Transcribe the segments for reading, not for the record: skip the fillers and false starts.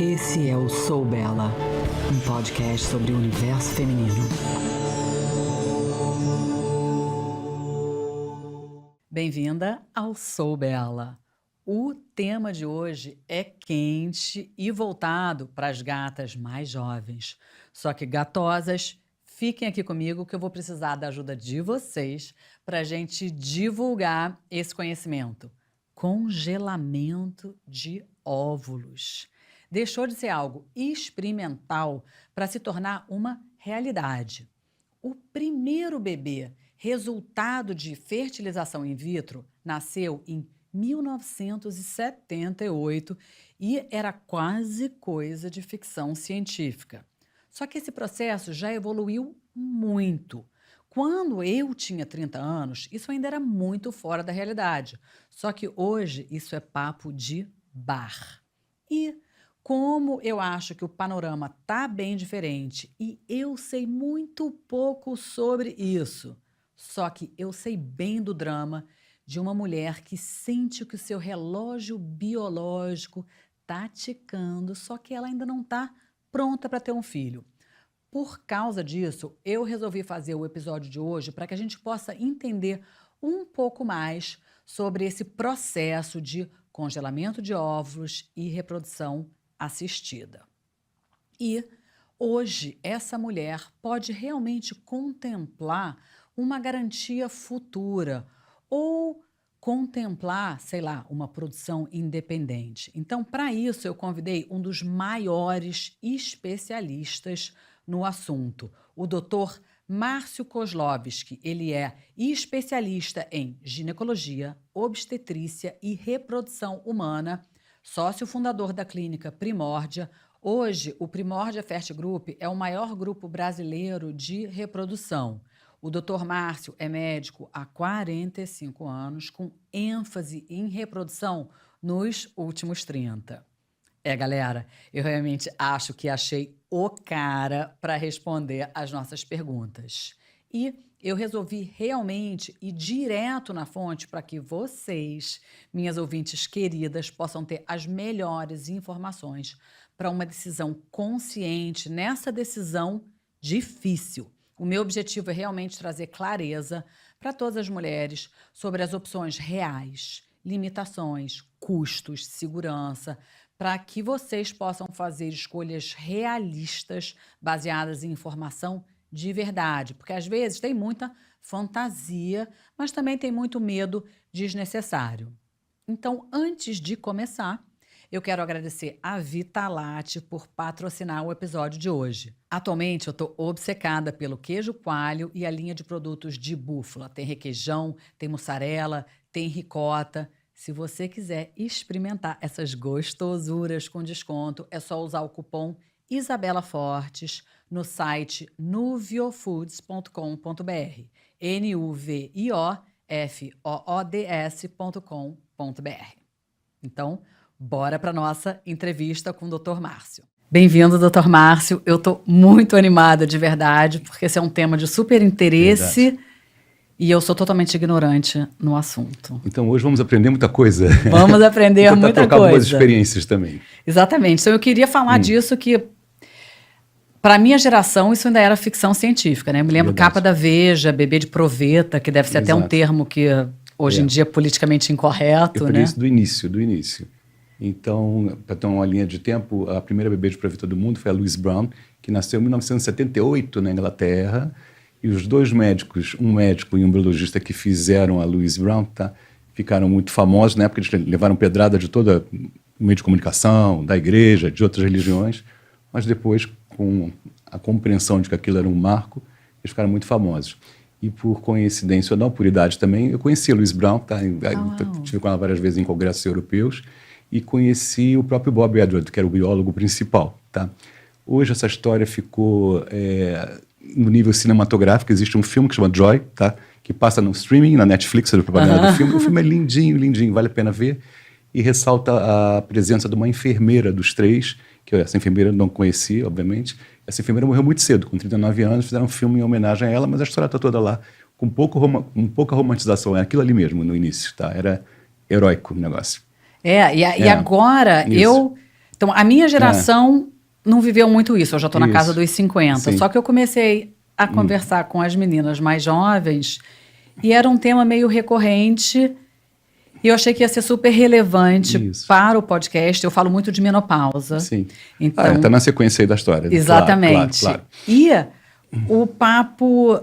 Esse é o Sou Bela, um podcast sobre o universo feminino. Bem-vinda ao Sou Bela. O tema de hoje é quente e voltado para as gatas mais jovens. Só que gatosas, fiquem aqui comigo que eu vou precisar da ajuda de vocês para a gente divulgar esse conhecimento. Congelamento de óvulos. Deixou de ser algo experimental para se tornar uma realidade. O primeiro bebê, resultado de fertilização in vitro, nasceu em 1978 e era quase coisa de ficção científica. Só que esse processo já evoluiu muito. Quando eu tinha 30 anos, isso ainda era muito fora da realidade. Só que hoje isso é papo de bar. E como eu acho que o panorama está bem diferente e eu sei muito pouco sobre isso, só que eu sei bem do drama de uma mulher que sente que o seu relógio biológico está ticando, só que ela ainda não está pronta para ter um filho. Por causa disso, eu resolvi fazer o episódio de hoje para que a gente possa entender um pouco mais sobre esse processo de congelamento de óvulos e reprodução assistida. E hoje essa mulher pode realmente contemplar uma garantia futura ou contemplar, sei lá, uma produção independente. Então, para isso, eu convidei um dos maiores especialistas no assunto, o Dr. Márcio Kozlowski. Ele é especialista em ginecologia, obstetrícia e reprodução humana, sócio fundador da clínica Primórdia. Hoje, o Primórdia Ferti Group é o maior grupo brasileiro de reprodução. O Dr. Márcio é médico há 45 anos, com ênfase em reprodução nos últimos 30. Galera, eu realmente acho que achei o cara para responder as nossas perguntas. E eu resolvi realmente ir direto na fonte para que vocês, minhas ouvintes queridas, possam ter as melhores informações para uma decisão consciente nessa decisão difícil. O meu objetivo é realmente trazer clareza para todas as mulheres sobre as opções reais, limitações, custos, segurança, para que vocês possam fazer escolhas realistas baseadas em informação de verdade, porque às vezes tem muita fantasia, mas também tem muito medo desnecessário. Então, antes de começar, eu quero agradecer a Vitalate por patrocinar o episódio de hoje. Atualmente, eu estou obcecada pelo queijo coalho e a linha de produtos de búfala. Tem requeijão, tem mussarela, tem ricota. Se você quiser experimentar essas gostosuras com desconto, é só usar o cupom Isabela Fortes no site nuviofoods.com.br, nuviofoods.com.br. Então, bora para nossa entrevista com o Dr. Márcio. Bem-vindo, Dr. Márcio. Eu estou muito animada, de verdade, porque esse é um tema de super interesse. Verdade. E eu sou totalmente ignorante no assunto. Então, hoje vamos aprender muita coisa. Vamos aprender muita coisa. Trocar boas experiências também. Exatamente. Então, eu queria falar disso que, para a minha geração, isso ainda era ficção científica, né? Eu me lembro capa da Veja, bebê de proveta, que deve ser até um termo que hoje em dia é politicamente incorreto, né? Isso do início. Então, para ter uma linha de tempo, a primeira bebê de proveta do mundo foi a Louise Brown, que nasceu em 1978 na Inglaterra. E os dois médicos, um médico e um biologista que fizeram a Louise Brown, ficaram muito famosos. Na época eles levaram pedrada de todo o meio de comunicação, da igreja, de outras religiões. Mas depois, com a compreensão de que aquilo era um marco, eles ficaram muito famosos. E por coincidência ou não, por idade também, eu conheci a Louise Brown, tive com ela várias vezes em congressos europeus, e conheci o próprio Bob Edward, que era o biólogo principal. Hoje essa história ficou... no nível cinematográfico, existe um filme que chama Joy, que passa no streaming, na Netflix, a propaganda do filme. O filme é lindinho, vale a pena ver. E ressalta a presença de uma enfermeira dos três, que essa enfermeira eu não conheci, obviamente. Essa enfermeira morreu muito cedo, com 39 anos, fizeram um filme em homenagem a ela, mas a história está toda lá, com pouca romantização. É aquilo ali mesmo, no início, Era heróico o negócio. E agora, Então, a minha geração não viveu muito isso. Eu já estou na casa Isso. dos 50. Sim. Só que eu comecei a conversar com as meninas mais jovens e era um tema meio recorrente e eu achei que ia ser super relevante Isso. para o podcast. Eu falo muito de menopausa. Sim. Então, Tá na sequência aí da história. Né? exatamente. Claro. E o papo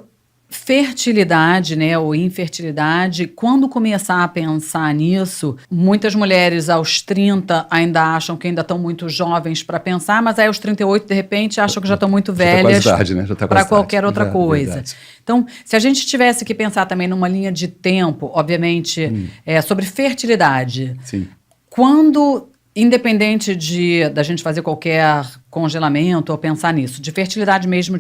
fertilidade, né, ou infertilidade, quando começar a pensar nisso, muitas mulheres aos 30 ainda acham que ainda estão muito jovens para pensar, mas aí aos 38, de repente, acham que já estão muito velhas para qualquer outra coisa. Verdade. Então, se a gente tivesse que pensar também numa linha de tempo, obviamente, sobre fertilidade, Sim. quando, independente da gente fazer qualquer congelamento ou pensar nisso, de fertilidade mesmo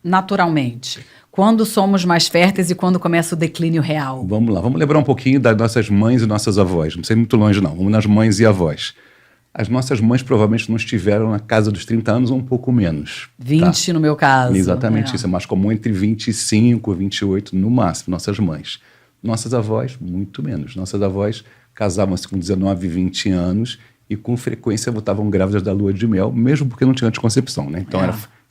naturalmente, quando somos mais férteis e quando começa o declínio real? Vamos lá, vamos lembrar um pouquinho das nossas mães e nossas avós. Não sei muito longe, não. Vamos nas mães e avós. As nossas mães provavelmente não estiveram na casa dos 30 anos ou um pouco menos. 20 tá? no meu caso. Exatamente isso. É mais comum entre 25 e 28 no máximo, nossas mães. Nossas avós, muito menos. Nossas avós casavam-se com 19, 20 anos e com frequência voltavam grávidas da lua de mel, mesmo porque não tinha anticoncepção, né? Então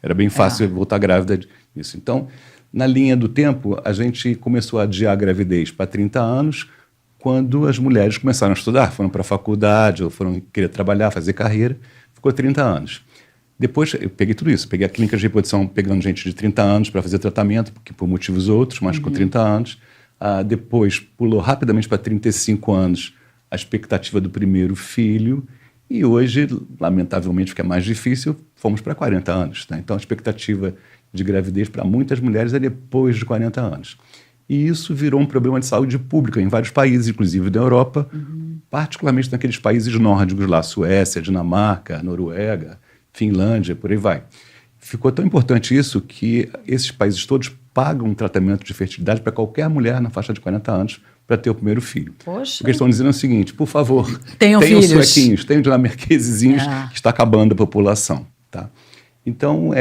era bem fácil voltar grávida disso. Então, na linha do tempo, a gente começou a adiar a gravidez para 30 anos, quando as mulheres começaram a estudar, foram para a faculdade, ou foram querer trabalhar, fazer carreira, ficou 30 anos. Depois, eu peguei tudo isso, peguei a clínica de reprodução pegando gente de 30 anos para fazer tratamento, porque por motivos outros, mas com 30 anos. Depois, pulou rapidamente para 35 anos a expectativa do primeiro filho, e hoje, lamentavelmente, porque é mais difícil, fomos para 40 anos. Tá? Então, a expectativa de gravidez para muitas mulheres é depois de 40 anos. E isso virou um problema de saúde pública em vários países, inclusive da Europa, particularmente naqueles países nórdicos lá, Suécia, Dinamarca, Noruega, Finlândia, por aí vai. Ficou tão importante isso que esses países todos pagam um tratamento de fertilidade para qualquer mulher na faixa de 40 anos para ter o primeiro filho. Poxa. O que eles estão dizendo é o seguinte, por favor, tenham filhos. Suequinhos, tenham dinamarquesezinhos, que está acabando a população. Tá? Então,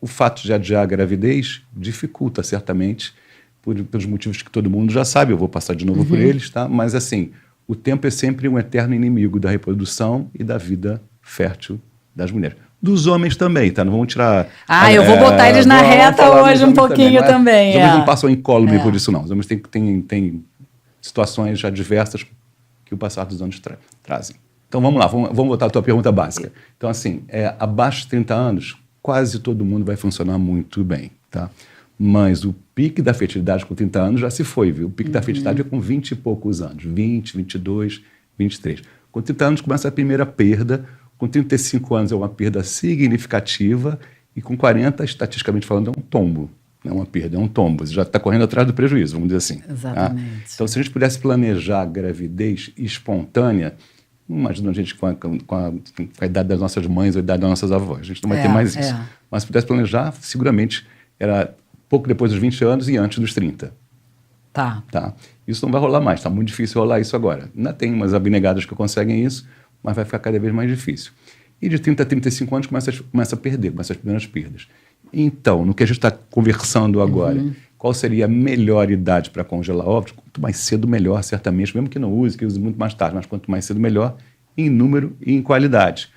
o fato de adiar a gravidez dificulta, certamente, pelos motivos que todo mundo já sabe, eu vou passar de novo por eles, tá? Mas, assim, o tempo é sempre um eterno inimigo da reprodução e da vida fértil das mulheres. Dos homens também, tá? Não vamos tirar... eu vou botar eles na reta hoje um pouquinho também. Os homens não passam incólume por isso, não. Os homens têm situações já diversas que o passar dos anos trazem. Então, vamos lá, vamos voltar à tua pergunta básica. Então, assim, abaixo de 30 anos, quase todo mundo vai funcionar muito bem, tá? Mas o pique da fertilidade com 30 anos já se foi, viu? O pique da fertilidade é com 20 e poucos anos, 20, 22, 23. Com 30 anos começa a primeira perda, com 35 anos é uma perda significativa e com 40, estatisticamente falando, é um tombo. Não é uma perda, é um tombo. Você já está correndo atrás do prejuízo, vamos dizer assim. Exatamente. Tá? Então, se a gente pudesse planejar a gravidez espontânea, não imagina a gente com a idade das nossas mães ou a idade das nossas avós. A gente não vai ter mais isso. Mas se pudesse planejar, seguramente era pouco depois dos 20 anos e antes dos 30. Tá. Isso não vai rolar mais, está muito difícil rolar isso agora. Ainda tem umas abnegadas que conseguem isso, mas vai ficar cada vez mais difícil. E de 30 a 35 anos começa a perder, começa as primeiras perdas. Então, no que a gente está conversando agora, qual seria a melhor idade para congelar óvulos? Quanto mais cedo, melhor, certamente, mesmo que não use, que use muito mais tarde, mas quanto mais cedo, melhor, em número e em qualidade.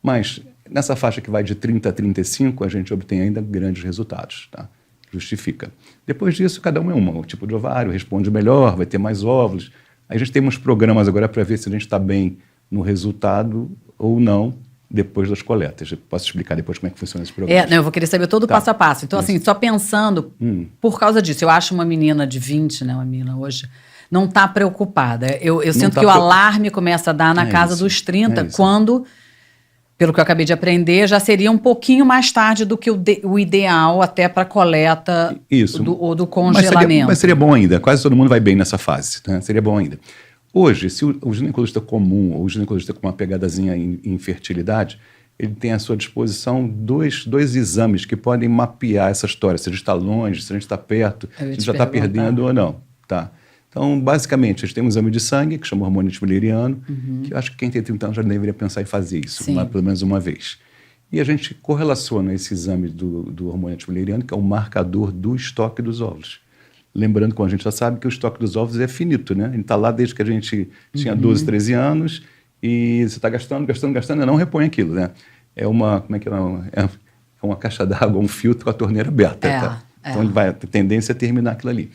Mas nessa faixa que vai de 30 a 35, a gente obtém ainda grandes resultados, tá? Justifica. Depois disso, cada um é um tipo de ovário, responde melhor, vai ter mais óvulos. Aí a gente tem uns programas agora para ver se a gente está bem no resultado ou não depois das coletas. Eu posso explicar depois como é que funciona esse programa. Eu vou querer saber todo o passo a passo. Então, assim, só pensando, por causa disso, eu acho uma menina de 20, né, uma menina hoje, não está preocupada. Eu sinto que o alarme começa a dar na casa dos 30, quando, pelo que eu acabei de aprender, já seria um pouquinho mais tarde do que o ideal até para a coleta do congelamento. Mas seria bom ainda. Quase todo mundo vai bem nessa fase. Né? Seria bom ainda. Hoje, se o ginecologista comum ou o ginecologista com uma pegadazinha em fertilidade, ele tem à sua disposição dois exames que podem mapear essa história, se a gente está longe, se a gente está perto, se a gente já está perdendo ou não. Tá? Então, basicamente, a gente tem um exame de sangue, que chama hormônio antimileriano, que eu acho que quem tem 30 anos já deveria pensar em fazer isso, pelo menos uma vez. E a gente correlaciona esse exame do hormônio antimileriano, que é o marcador do estoque dos óvulos. Lembrando, como a gente já sabe, que o estoque dos ovos é finito, né? Ele está lá desde que a gente tinha 12, 13 anos e você está gastando, e não repõe aquilo, né? É uma, como é que é uma caixa d'água, um filtro com a torneira aberta. Tá? Então a tendência é terminar aquilo ali.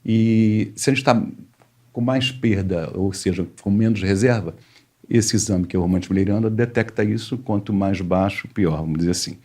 E se a gente está com mais perda, ou seja, com menos reserva, esse exame, que é o hormônio antimileriano, detecta isso, quanto mais baixo, pior, vamos dizer assim.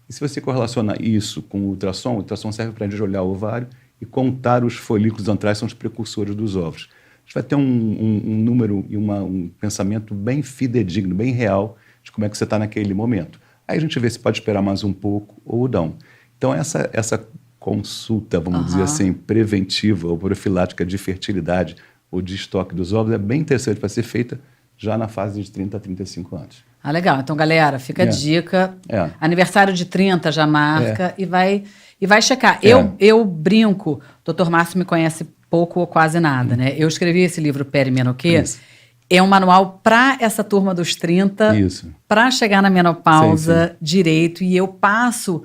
E se você correlaciona isso com o ultrassom serve para a gente olhar o ovário e contar os folículos antrais, são os precursores dos óvulos. A gente vai ter um número e um pensamento bem fidedigno, bem real, de como é que você está naquele momento. Aí a gente vê se pode esperar mais um pouco ou não. Então, essa consulta, vamos dizer assim, preventiva ou profilática de fertilidade ou de estoque dos óvulos é bem interessante para ser feita já na fase de 30 a 35 anos. Ah, legal. Então, galera, fica a dica. Aniversário de 30 já marca e vai checar. Eu brinco, o Dr. Márcio me conhece pouco ou quase nada, né? Eu escrevi esse livro Perimenopausia. É um manual para essa turma dos 30, para chegar na menopausa direito. E eu passo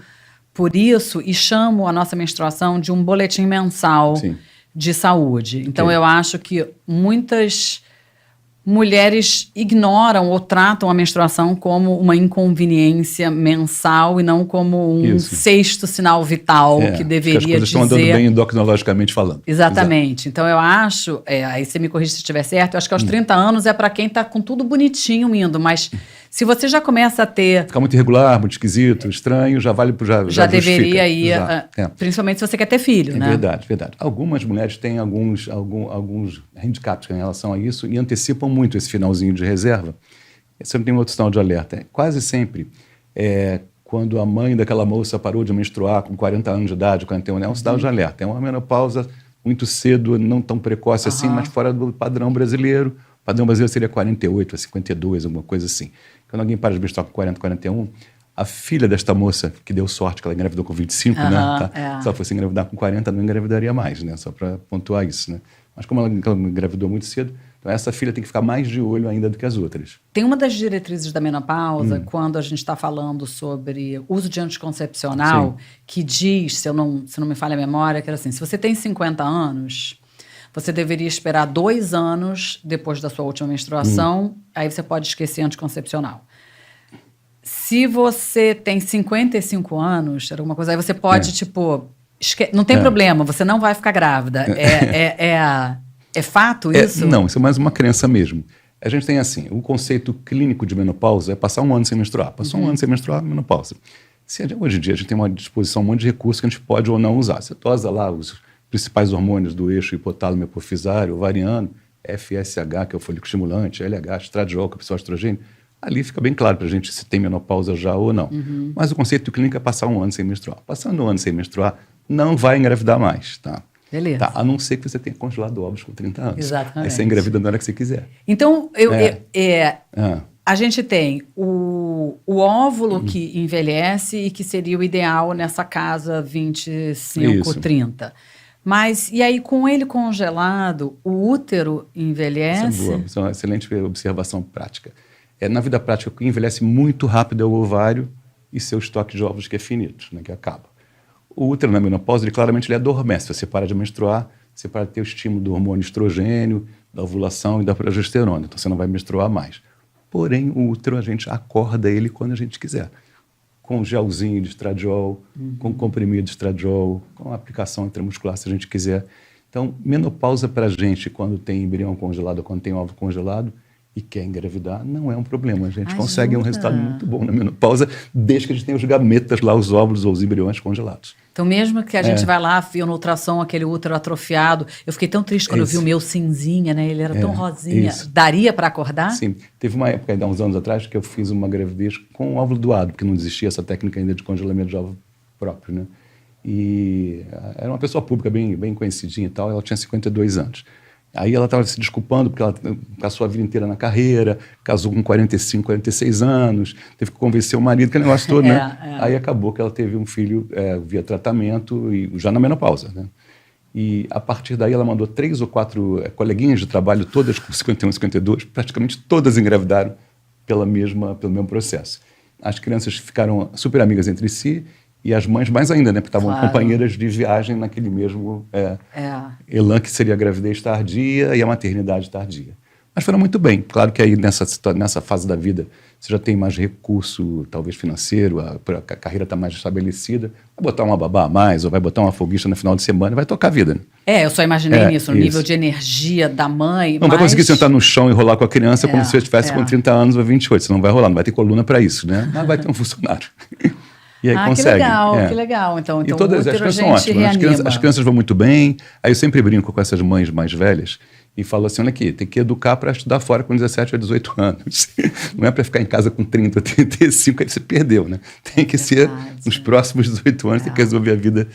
por isso e chamo a nossa menstruação de um boletim mensal de saúde. Então, eu acho que muitas mulheres ignoram ou tratam a menstruação como uma inconveniência mensal e não como um sexto sinal vital que deveria dizer... As coisas estão andando bem endocrinologicamente falando. Exatamente. Então, eu acho... aí você me corrige se estiver certo. Eu acho que aos 30 anos é para quem está com tudo bonitinho indo. Mas se você já começa a ter... Ficar muito irregular, muito esquisito, estranho, já vale... Já deveria ir... principalmente se você quer ter filho, né? Verdade. Algumas mulheres têm alguns handicaps em relação a isso e antecipam muito esse finalzinho de reserva. Sempre tem um outro sinal de alerta. Quase sempre, quando a mãe daquela moça parou de menstruar com 40 anos de idade, 41 anos, é um sinal de alerta. É uma menopausa muito cedo, não tão precoce assim, mas fora do padrão brasileiro. O padrão brasileiro seria 48 a 52, alguma coisa assim. Quando alguém para de menstruar com 40, 41, a filha desta moça, que deu sorte, que ela engravidou com 25, né? Se ela fosse engravidar com 40, não engravidaria mais, né? Só para pontuar isso, né? Mas como ela engravidou muito cedo, então essa filha tem que ficar mais de olho ainda do que as outras. Tem uma das diretrizes da menopausa, quando a gente está falando sobre uso de anticoncepcional, que diz, se não me falha a memória, que era assim, se você tem 50 anos, você deveria esperar 2 anos depois da sua última menstruação, aí você pode esquecer anticoncepcional. Se você tem 55 anos, era alguma coisa, aí você pode, não tem problema, você não vai ficar grávida. É fato isso? Não, isso é mais uma crença mesmo. A gente tem assim, o conceito clínico de menopausa é passar 1 ano sem menstruar. Passou 1 ano sem menstruar, menopausa. Hoje em dia a gente tem uma disposição, um monte de recursos que a gente pode ou não usar. Você tosa lá os principais hormônios do eixo hipotálamo hipofisário, ovariano, FSH, que é o folículo estimulante, LH, estradiol, que é o principal estrogênio. Ali fica bem claro para a gente se tem menopausa já ou não. Mas o conceito clínico é passar 1 ano sem menstruar. Passando 1 ano sem menstruar, não vai engravidar mais, tá? Beleza. Tá, a não ser que você tenha congelado óvulos com 30 anos. Exatamente. Aí você engravida na hora que você quiser. Então, a gente tem o óvulo que envelhece e que seria o ideal nessa casa 25, 30. Mas, e aí, com ele congelado, o útero envelhece? Isso é uma excelente observação prática. Na vida prática, o que envelhece muito rápido é o ovário e seu estoque de óvulos que é finito, né, que acaba. O útero na menopausa, ele adormece. Você para de menstruar, você para de ter o estímulo do hormônio estrogênio, da ovulação e da progesterona. Então, você não vai menstruar mais. Porém, o útero, a gente acorda ele quando a gente quiser. Com gelzinho de estradiol, com comprimido de estradiol, com aplicação intramuscular, se a gente quiser. Então, menopausa para a gente, quando tem embrião congelado, quando tem óvulo congelado, e quer engravidar, não é um problema. A gente consegue um resultado muito bom na menopausa, desde que a gente tenha os gametas lá, os óvulos ou os embriões congelados. Então, mesmo que a gente vai lá, viu no ultrassom aquele útero atrofiado, eu fiquei tão triste quando eu vi o meu cinzinha, né? Ele era tão rosinha. Isso. Daria para acordar? Sim. Teve uma época, há uns anos atrás, que eu fiz uma gravidez com óvulo doado, porque não existia essa técnica ainda de congelamento de óvulo próprio, né? E era uma pessoa pública bem conhecidinha e tal, ela tinha 52 anos. Aí ela estava se desculpando porque ela passou a vida inteira na carreira, casou com 45, 46 anos, teve que convencer o marido, que negócio todo, né? Aí acabou que ela teve um filho via tratamento, e já na menopausa, né? E a partir daí ela mandou 3 ou 4 coleguinhas de trabalho, todas com 51, 52, praticamente todas engravidaram pelo mesmo processo. As crianças ficaram super amigas entre si, e as mães mais ainda, né? Porque estavam companheiras de viagem naquele mesmo elan que seria a gravidez tardia e a maternidade tardia. Mas foram muito bem. Claro que aí nessa fase da vida você já tem mais recurso, talvez financeiro, a carreira está mais estabelecida. Vai botar uma babá a mais ou vai botar uma folguista no final de semana e vai tocar a vida. Eu só imaginei nisso, no nível de energia da mãe. Não vai conseguir sentar no chão e rolar com a criança como se você estivesse com 30 anos ou 28. Você não vai rolar, não vai ter coluna para isso, né? Mas vai ter um funcionário. E aí consegue. Que legal. Então e todas as crianças são ótimas. As crianças vão muito bem. Aí eu sempre brinco com essas mães mais velhas e falo assim, olha aqui, tem que educar para estudar fora com 17 a 18 anos. Não é para ficar em casa com 30, 35, aí você perdeu, né? Tem que ser nos próximos 18 anos, tem que resolver a vida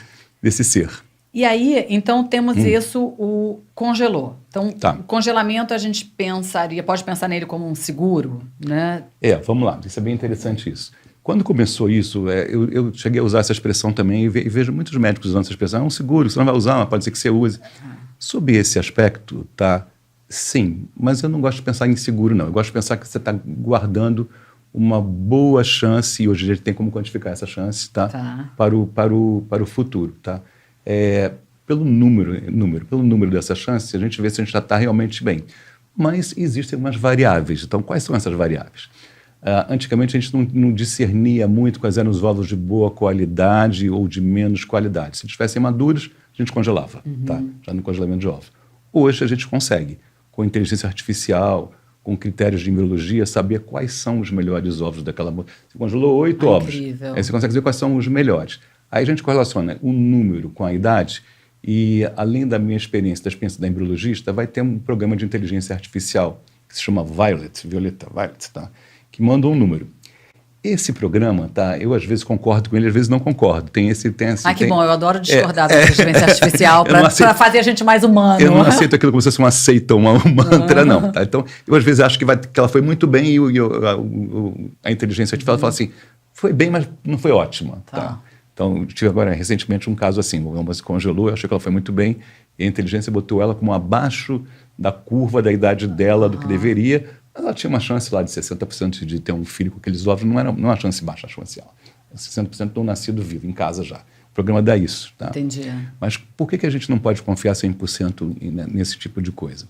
desse ser. E aí, então, temos isso, o congelou. Então, o congelamento a gente pode pensar nele como um seguro, né? Vamos lá, isso é bem interessante isso. Quando começou isso, eu cheguei a usar essa expressão também e vejo muitos médicos usando essa expressão. É um seguro, você não vai usar, mas pode ser que você use. Sob esse aspecto, sim, mas eu não gosto de pensar em seguro, não. Eu gosto de pensar que você está guardando uma boa chance, e hoje a gente tem como quantificar essa chance, para o futuro, pelo número dessa chance, a gente vê se a gente já está realmente bem. Mas existem umas variáveis. Então, quais são essas variáveis? Antigamente a gente não discernia muito quais eram os ovos de boa qualidade ou de menos qualidade. Se estivessem maduros, a gente congelava, já no congelamento de ovos. Hoje a gente consegue, com inteligência artificial, com critérios de embriologia, saber quais são os melhores ovos daquela moça. Você congelou 8 ovos, aí você consegue dizer quais são os melhores. Aí a gente correlaciona o número com a idade e, além da minha experiência, da experiência da embriologista, vai ter um programa de inteligência artificial que se chama Violet, que manda um número. Esse programa, eu às vezes concordo com ele, às vezes não concordo. Que bom, eu adoro discordar da inteligência artificial para fazer a gente mais humano. Eu não aceito aquilo como se fosse uma seita ou um mantra, não. Então, eu às vezes acho que ela foi muito bem e a inteligência artificial fala assim, foi bem, mas não foi ótima. Então, eu tive agora recentemente um caso assim, uma moça congelou, eu achei que ela foi muito bem, e a inteligência botou ela como abaixo da curva da idade dela, do que deveria. Ela tinha uma chance lá de 60% de ter um filho com aqueles ovos, não é uma chance baixa, a chance alta. 60% não nascido vivo, em casa já. O programa dá isso. Entendi. Mas por que a gente não pode confiar 100% nesse tipo de coisa?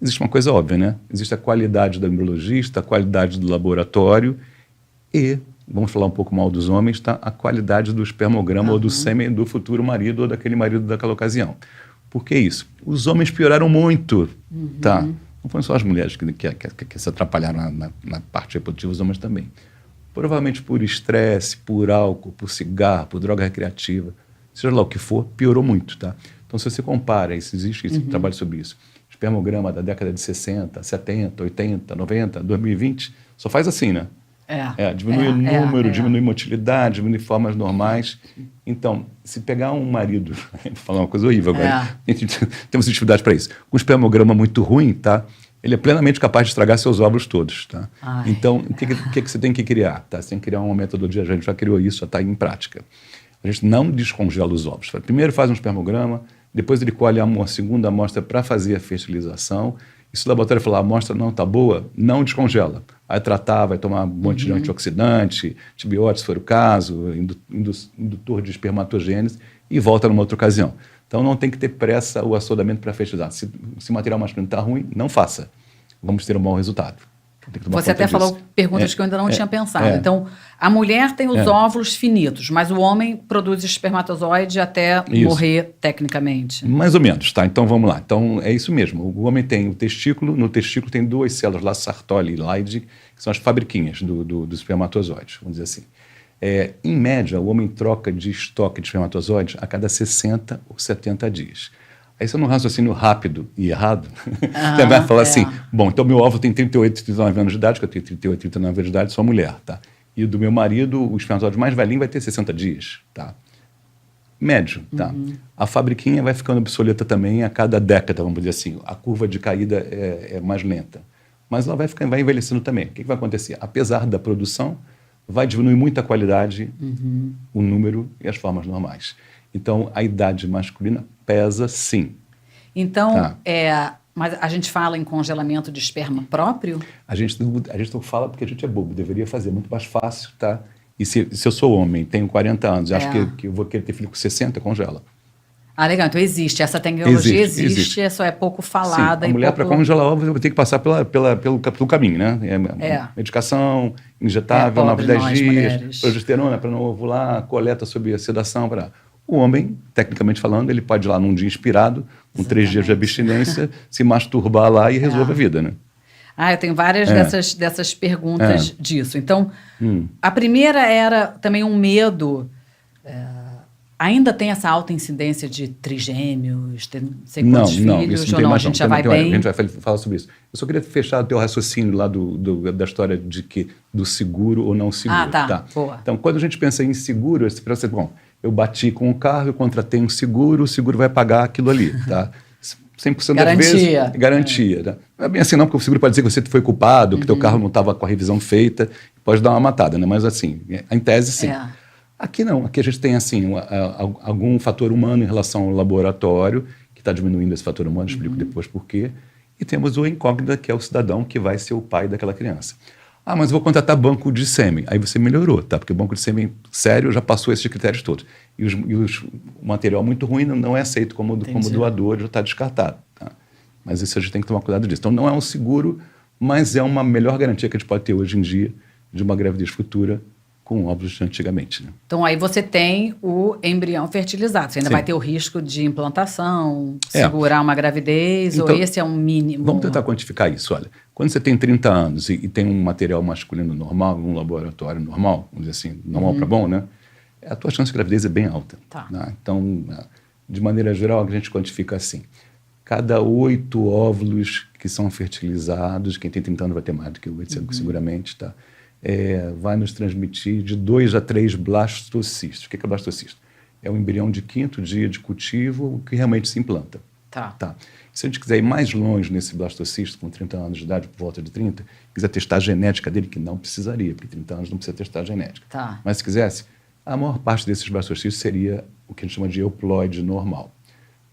Existe uma coisa óbvia, né? Existe a qualidade do embriologista, a qualidade do laboratório e, vamos falar um pouco mal dos homens, a qualidade do espermograma ou do sêmen do futuro marido ou daquele marido daquela ocasião. Por que isso? Os homens pioraram muito, Não foram só as mulheres que se atrapalharam na parte reprodutiva, os homens também. Provavelmente por estresse, por álcool, por cigarro, por droga recreativa, seja lá o que for, piorou muito, Então, se você compara, existe trabalho sobre isso, espermograma da década de 60, 70, 80, 90, 2020, só faz assim, né? Diminui o número, diminui motilidade, diminui formas normais. Então, se pegar um marido, vou falar uma coisa horrível agora, temos dificuldade para isso, com um espermograma muito ruim, ele é plenamente capaz de estragar seus óvulos todos. Então, o que você tem que criar? Você tem que criar uma metodologia, a gente já criou isso, já está em prática. A gente não descongela os ovos. Primeiro faz um espermograma, depois ele colhe uma segunda amostra para fazer a fertilização. E se o laboratório falar, a amostra não está boa, não descongela. Vai tratar, vai tomar um monte de antioxidante, antibióticos, se for o caso, indutor de espermatogênese, e volta numa outra ocasião. Então não tem que ter pressa o assodamento para fertilizar. Se o material masculino está ruim, não faça. Vamos ter um bom resultado. Você até falou perguntas que eu ainda não tinha pensado. Então, a mulher tem os óvulos finitos, mas o homem produz espermatozoide até morrer tecnicamente. Mais ou menos, Então, vamos lá. Então, é isso mesmo. O homem tem o testículo, no testículo tem duas células lá, Sartori e Leydig, que são as fabriquinhas do espermatozoide, vamos dizer assim. Em média, o homem troca de estoque de espermatozoides a cada 60 ou 70 dias. Aí você, num raciocínio rápido e errado, você vai falar assim, bom, então meu óvulo tem 38, 39 anos de idade, que eu tenho 38, 39 anos de idade, sou mulher, E o do meu marido, o espermatozoide mais velhinho vai ter 60 dias, Médio, A fabriquinha vai ficando obsoleta também a cada década, vamos dizer assim. A curva de caída é mais lenta. Mas ela vai envelhecendo também. O que vai acontecer? Apesar da produção, vai diminuir muito a qualidade, o número e as formas normais. Então, a idade masculina pesa, sim. Então, mas a gente fala em congelamento de esperma próprio? A gente não fala porque a gente é bobo, deveria fazer, muito mais fácil, E se eu sou homem, tenho 40 anos, acho que eu vou querer ter filho com 60, congela. Ah, legal. Então existe. Essa tecnologia existe. Só é pouco falada. Sim, a mulher, para congelar óvulos, vai ter que passar pelo caminho, né? Medicação, injetável, 9, 10 dias, mulheres. Progesterona para não ovular, coleta sob a sedação. O homem, tecnicamente falando, ele pode ir lá num dia inspirado, com 3 dias de abstinência, se masturbar lá e resolve a vida, né? Eu tenho várias dessas perguntas disso. Então, a primeira era também um medo... Ainda tem essa alta incidência de trigêmeos, sei quantos filhos, isso não ou não? Mais, a gente já vai bem? A gente vai falar sobre isso. Eu só queria fechar o teu raciocínio lá da história do seguro ou não seguro. Tá. Boa. Então, quando a gente pensa em seguro, você pensa, bom, eu bati com o carro, eu contratei um seguro, o seguro vai pagar aquilo ali, tá? 100% das vezes, garantia. Tá? Não é bem assim não, porque o seguro pode dizer que você foi culpado, que teu carro não estava com a revisão feita, pode dar uma matada, né? Mas assim, em tese, sim. Aqui não, aqui a gente tem assim, algum fator humano em relação ao laboratório, que está diminuindo esse fator humano, explico depois por quê, e temos o incógnito, que é o cidadão que vai ser o pai daquela criança. Mas eu vou contratar banco de sêmen. Aí você melhorou, tá? Porque o banco de sêmen sério já passou esses critérios todos. E o material muito ruim não é aceito como doador, já está descartado. Tá? Mas isso a gente tem que tomar cuidado disso. Então não é um seguro, mas é uma melhor garantia que a gente pode ter hoje em dia de uma gravidez futura com óvulos de antigamente. Né? Então, aí você tem o embrião fertilizado. Você ainda vai ter o risco de implantação, segurar uma gravidez, então, ou esse é um mínimo? Vamos tentar quantificar isso. Olha, quando você tem 30 anos e tem um material masculino normal, um laboratório normal, vamos dizer assim, normal para bom, né? A tua chance de gravidez é bem alta. Tá. Né? Então, de maneira geral, a gente quantifica assim. Cada 8 óvulos que são fertilizados, quem tem 30 anos vai ter mais do que 8, seguramente, tá? Vai nos transmitir de 2 a 3 blastocistos. O que é blastocisto? É um embrião de 5º dia de cultivo que realmente se implanta. Tá. Se a gente quiser ir mais longe nesse blastocisto, com 30 anos de idade, por volta de 30, quiser testar a genética dele, que não precisaria, porque 30 anos não precisa testar a genética. Tá. Mas se quisesse, a maior parte desses blastocistos seria o que a gente chama de euploide normal.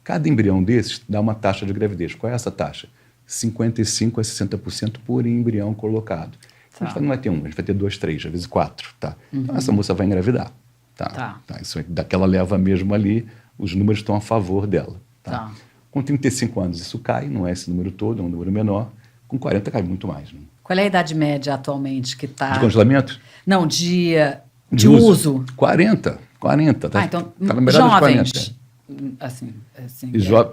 Cada embrião desses dá uma taxa de gravidez. Qual é essa taxa? 55% a 60% por embrião colocado. A gente não vai ter um, a gente vai ter 2, 3, às vezes 4, tá? Então essa moça vai engravidar, tá? Isso daquela leva mesmo ali, os números estão a favor dela, tá? Com 35 anos isso cai, não é esse número todo, é um número menor. Com 40 cai muito mais. Né? Qual é a idade média atualmente que está... De congelamento? Não, de uso. 40, tá? Então, tá na metade dos 40. Assim,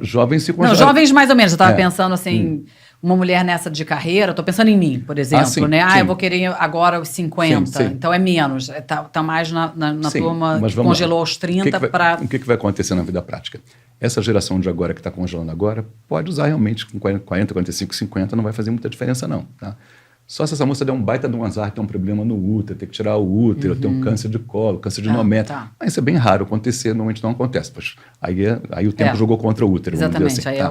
jovens se congelam. Não, jovens mais ou menos. Eu estava pensando assim, uma mulher nessa de carreira, estou pensando em mim, por exemplo, né? Eu vou querer agora os 50, sim. Então é menos. Tá mais na turma que congelou aos 30 para... O que vai acontecer na vida prática? Essa geração de agora que está congelando agora pode usar realmente com 40, 45, 50, não vai fazer muita diferença não, tá? Só se essa moça der um baita de um azar, ter um problema no útero, ter que tirar o útero, ter um câncer de colo, câncer de endométrio. Mas isso é bem raro acontecer, normalmente não acontece. Pois aí o tempo jogou contra o útero. Exatamente. Assim,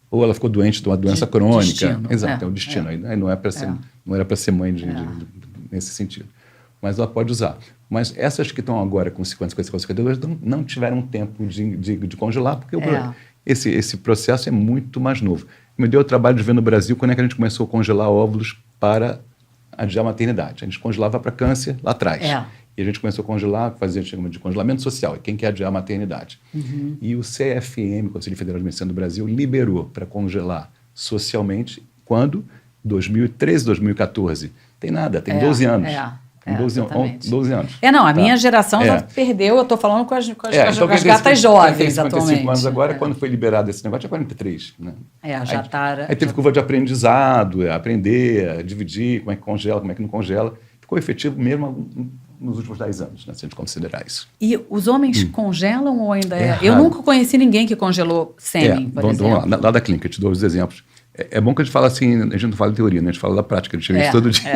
ou ela ficou doente de uma doença crônica. Destino. Exato, é o destino. Aí não era para ser mãe nesse sentido. Mas ela pode usar. Mas essas que estão agora com 50, 52 não tiveram tempo de congelar, porque esse processo é muito mais novo. Me deu o trabalho de ver no Brasil quando é que a gente começou a congelar óvulos para adiar a maternidade. A gente congelava para câncer lá atrás. E a gente começou a congelar, fazer de congelamento social, quem quer adiar a maternidade. E o CFM, Conselho Federal de Medicina do Brasil, liberou para congelar socialmente quando? 2013, 2014. Tem nada, tem 12 anos. Tem 12 anos. A minha geração já perdeu, eu estou falando com as gatas jovens atualmente. 55 anos agora, quando foi liberado esse negócio, tinha 43. Né? Já está... Aí teve curva de aprendizado, aprender, dividir, como é que congela, como é que não congela. Ficou efetivo mesmo nos últimos 10 anos, né, se a gente considerar isso. E os homens congelam ou ainda Eu nunca conheci ninguém que congelou sêmen, por exemplo. Vamos lá da clínica, eu te dou os exemplos. É bom que a gente fala assim, a gente não fala de teoria, né? A gente fala da prática, a gente vê isso todo dia.